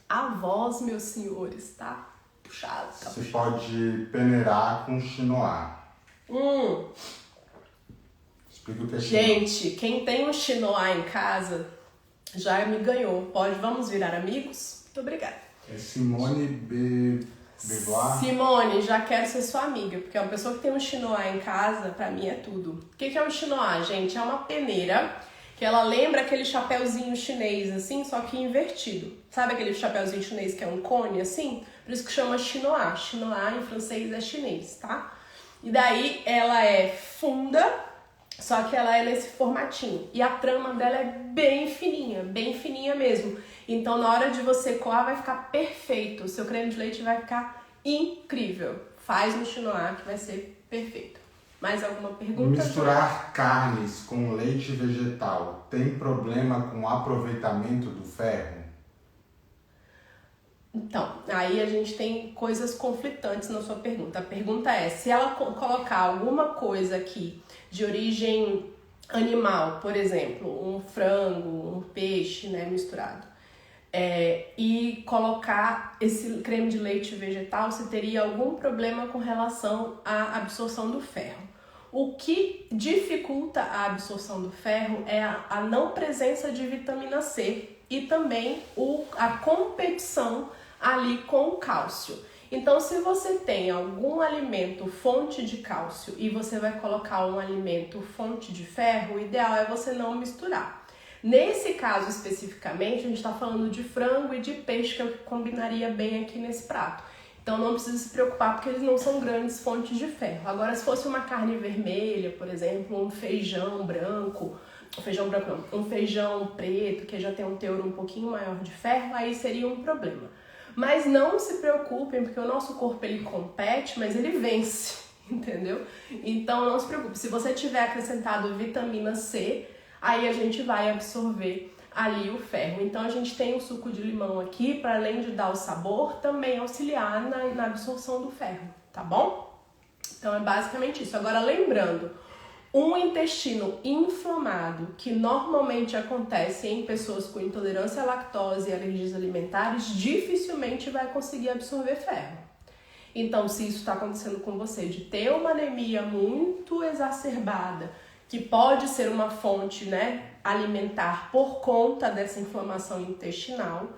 a voz, meus senhores, tá puxado. Você pode peneirar com quinoa. Explica o que é quinoa. Gente, quem tem um quinoa em casa já me ganhou. Vamos virar amigos? Muito obrigada. É Simone Beauvoir. Simone, já quero ser sua amiga, porque uma pessoa que tem um quinoa em casa, pra mim é tudo. O que é um quinoa, gente? É uma peneira que ela lembra aquele chapéuzinho chinês, assim, só que invertido. Sabe aquele chapéuzinho chinês que é um cone, assim? Por isso que chama quinoa. Quinoa em francês é chinês, tá? E daí ela é funda, só que ela é nesse formatinho. E a trama dela é bem fininha mesmo. Então, na hora de você coar, vai ficar perfeito. O seu creme de leite vai ficar incrível. Faz no quinoa que vai ser perfeito. Mais alguma pergunta? Misturar carnes com leite vegetal tem problema com o aproveitamento do ferro? Então, aí a gente tem coisas conflitantes na sua pergunta. A pergunta é, se ela colocar alguma coisa aqui de origem animal, por exemplo, um frango, um peixe, né, misturado, e colocar esse creme de leite vegetal, se teria algum problema com relação à absorção do ferro. O que dificulta a absorção do ferro é a não presença de vitamina C e também a competição ali com o cálcio. Então, se você tem algum alimento fonte de cálcio e você vai colocar um alimento fonte de ferro, o ideal é você não misturar. Nesse caso especificamente, a gente está falando de frango e de peixe, que eu combinaria bem aqui nesse prato. Então não precisa se preocupar porque eles não são grandes fontes de ferro. Agora, se fosse uma carne vermelha, por exemplo, um feijão branco não, um feijão preto, que já tem um teor um pouquinho maior de ferro, aí seria um problema. Mas não se preocupem, porque o nosso corpo ele compete, mas ele vence, entendeu? Então não se preocupe. Se você tiver acrescentado vitamina C, aí a gente vai absorver ali o ferro. Então a gente tem o suco de limão aqui, para além de dar o sabor, também auxiliar na absorção do ferro, tá bom? Então é basicamente isso. Agora lembrando, um intestino inflamado, que normalmente acontece em pessoas com intolerância à lactose e alergias alimentares, dificilmente vai conseguir absorver ferro. Então, se isso está acontecendo com você, de ter uma anemia muito exacerbada, que pode ser uma fonte, né, alimentar por conta dessa inflamação intestinal,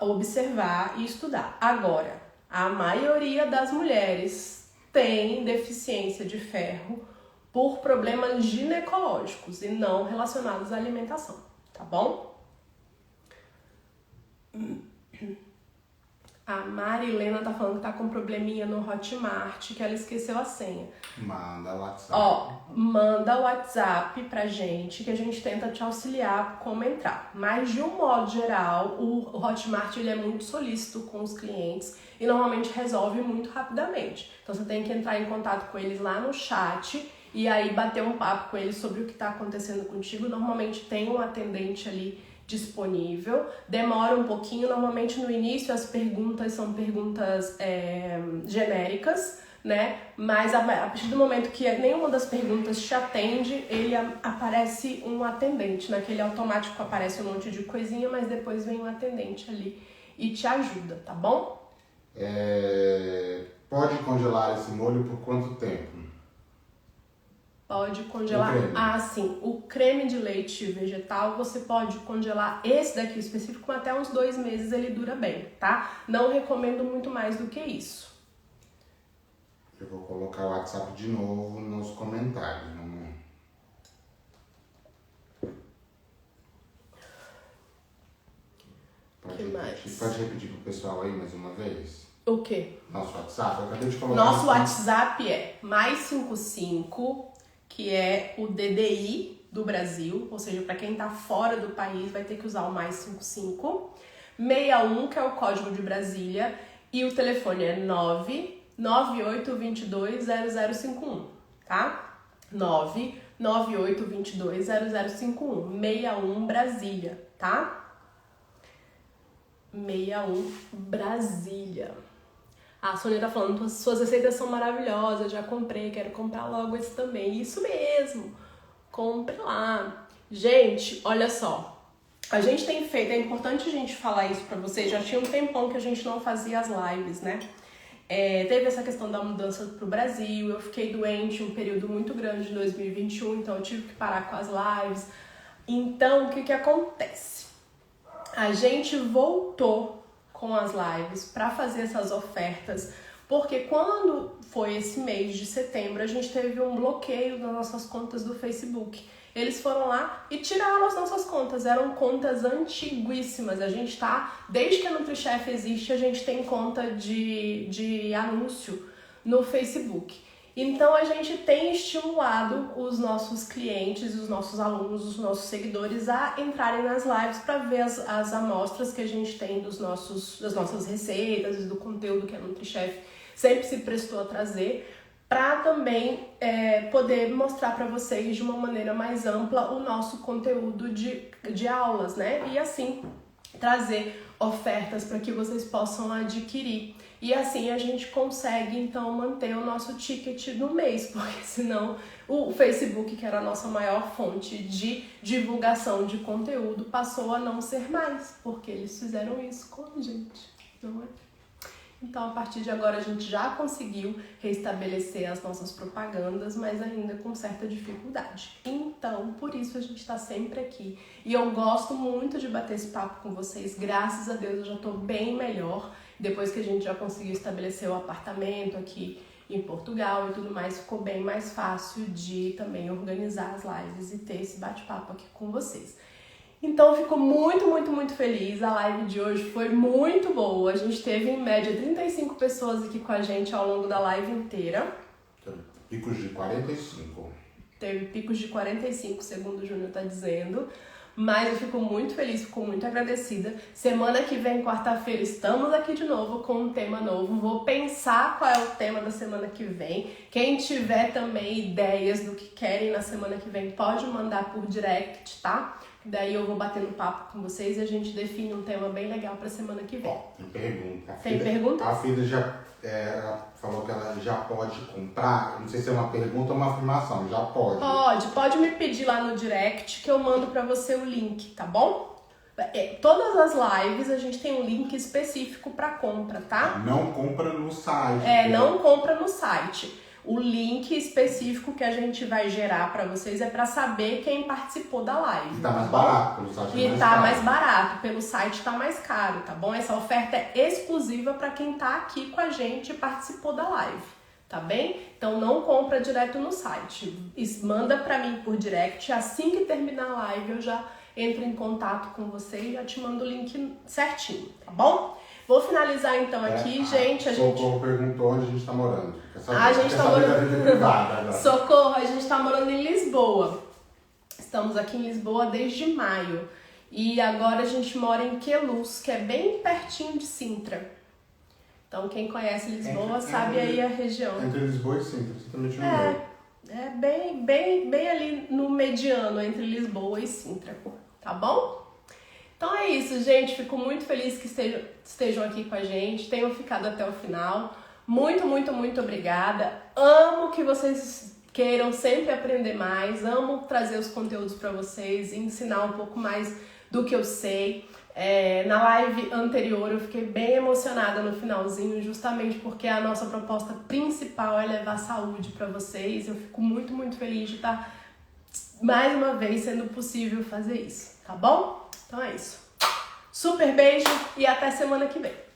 observar e estudar. Agora, a maioria das mulheres tem deficiência de ferro por problemas ginecológicos e não relacionados à alimentação, tá bom? A Marilena tá falando que tá com um probleminha no Hotmart, que ela esqueceu a senha. Manda o WhatsApp. Ó, manda o WhatsApp pra gente, que a gente tenta te auxiliar como entrar. Mas, de um modo geral, o Hotmart ele é muito solícito com os clientes e normalmente resolve muito rapidamente. Então, você tem que entrar em contato com eles lá no chat e aí bater um papo com eles sobre o que tá acontecendo contigo. Normalmente tem um atendente ali disponível, demora um pouquinho, normalmente no início as perguntas são perguntas genéricas, né? Mas a partir do momento que nenhuma das perguntas te atende, aparece um atendente, naquele automático aparece um monte de coisinha, mas depois vem um atendente ali e te ajuda, tá bom? Pode congelar esse molho por quanto tempo? Pode congelar. Sim. O creme de leite vegetal, você pode congelar esse daqui específico até uns 2 meses, ele dura bem, tá? Não recomendo muito mais do que isso. Eu vou colocar o WhatsApp de novo nos comentários. Que mais? Pode repetir pro pessoal aí mais uma vez? O quê? Nosso WhatsApp? Eu acabei de colocar. Nosso WhatsApp é +55, que é o DDI do Brasil, ou seja, para quem tá fora do país vai ter que usar o +55. 61, que é o código de Brasília, e o telefone é 998220051, tá? 998220051, 61 Brasília, tá? 61 Brasília. A Sônia tá falando, suas receitas são maravilhosas, já comprei, quero comprar logo esse também. Isso mesmo, compre lá. Gente, olha só. A gente tem feito, é importante a gente falar isso pra vocês, já tinha um tempão que a gente não fazia as lives, né? Teve essa questão da mudança pro Brasil, eu fiquei doente um período muito grande de 2021, então eu tive que parar com as lives. Então, o que acontece? A gente voltou com as lives pra fazer essas ofertas, porque quando foi esse mês de setembro, a gente teve um bloqueio das nossas contas do Facebook. Eles foram lá e tiraram as nossas contas, eram contas antiguíssimas. A gente tá, desde que a NutriChef existe, a gente tem conta de anúncio no Facebook. Então a gente tem estimulado os nossos clientes, os nossos alunos, os nossos seguidores a entrarem nas lives para ver as amostras que a gente tem das nossas receitas, do conteúdo que a NutriChef sempre se prestou a trazer, para também poder mostrar para vocês de uma maneira mais ampla o nosso conteúdo de aulas, né? E assim trazer ofertas para que vocês possam adquirir. E assim a gente consegue então manter o nosso ticket do mês, porque senão o Facebook, que era a nossa maior fonte de divulgação de conteúdo, passou a não ser mais, porque eles fizeram isso com a gente, não é? Então, a partir de agora, a gente já conseguiu restabelecer as nossas propagandas, mas ainda com certa dificuldade. Então, por isso a gente está sempre aqui. E eu gosto muito de bater esse papo com vocês. Graças a Deus, eu já estou bem melhor. Depois que a gente já conseguiu estabelecer o apartamento aqui em Portugal e tudo mais, ficou bem mais fácil de também organizar as lives e ter esse bate-papo aqui com vocês. Então, eu fico muito, muito, muito feliz. A live de hoje foi muito boa. A gente teve, em média, 35 pessoas aqui com a gente ao longo da live inteira. Picos de 45. Teve picos de 45, segundo o Júnior tá dizendo. Mas eu fico muito feliz, fico muito agradecida. Semana que vem, quarta-feira, estamos aqui de novo com um tema novo. Vou pensar qual é o tema da semana que vem. Quem tiver também ideias do que querem na semana que vem, pode mandar por direct, tá? Daí eu vou batendo papo com vocês e a gente define um tema bem legal pra semana que vem. Tem pergunta. Tem pergunta? A Frida já falou que ela já pode comprar. Não sei se é uma pergunta ou uma afirmação. Já pode. Pode me pedir lá no direct que eu mando pra você o link, tá bom? Todas as lives a gente tem um link específico pra compra, tá? Não compra no site. Não compra no site. O link específico que a gente vai gerar para vocês é para saber quem participou da live. E tá mais barato pelo site. E tá mais barato, pelo site tá mais caro, tá bom? Essa oferta é exclusiva para quem tá aqui com a gente e participou da live, tá bem? Então não compra direto no site. Manda para mim por direct, assim que terminar a live eu já entro em contato com você e já te mando o link certinho, tá bom? Vou finalizar então aqui, gente. Socorro perguntou onde a gente tá morando. A gente tá morando. Socorro, a gente tá morando em Lisboa. Estamos aqui em Lisboa desde maio. E agora a gente mora em Queluz, que é bem pertinho de Sintra. Então quem conhece Lisboa sabe aí a região. Entre Lisboa e Sintra, exatamente no meio. Bem ali no mediano entre Lisboa e Sintra, tá bom? Então é isso, gente. Fico muito feliz que estejam aqui com a gente, tenham ficado até o final. Muito, muito, muito obrigada. Amo que vocês queiram sempre aprender mais, amo trazer os conteúdos para vocês, ensinar um pouco mais do que eu sei. Na live anterior eu fiquei bem emocionada no finalzinho, justamente porque a nossa proposta principal é levar saúde para vocês. Eu fico muito, muito feliz de estar mais uma vez sendo possível fazer isso, tá bom? Então é isso. Super beijo e até semana que vem.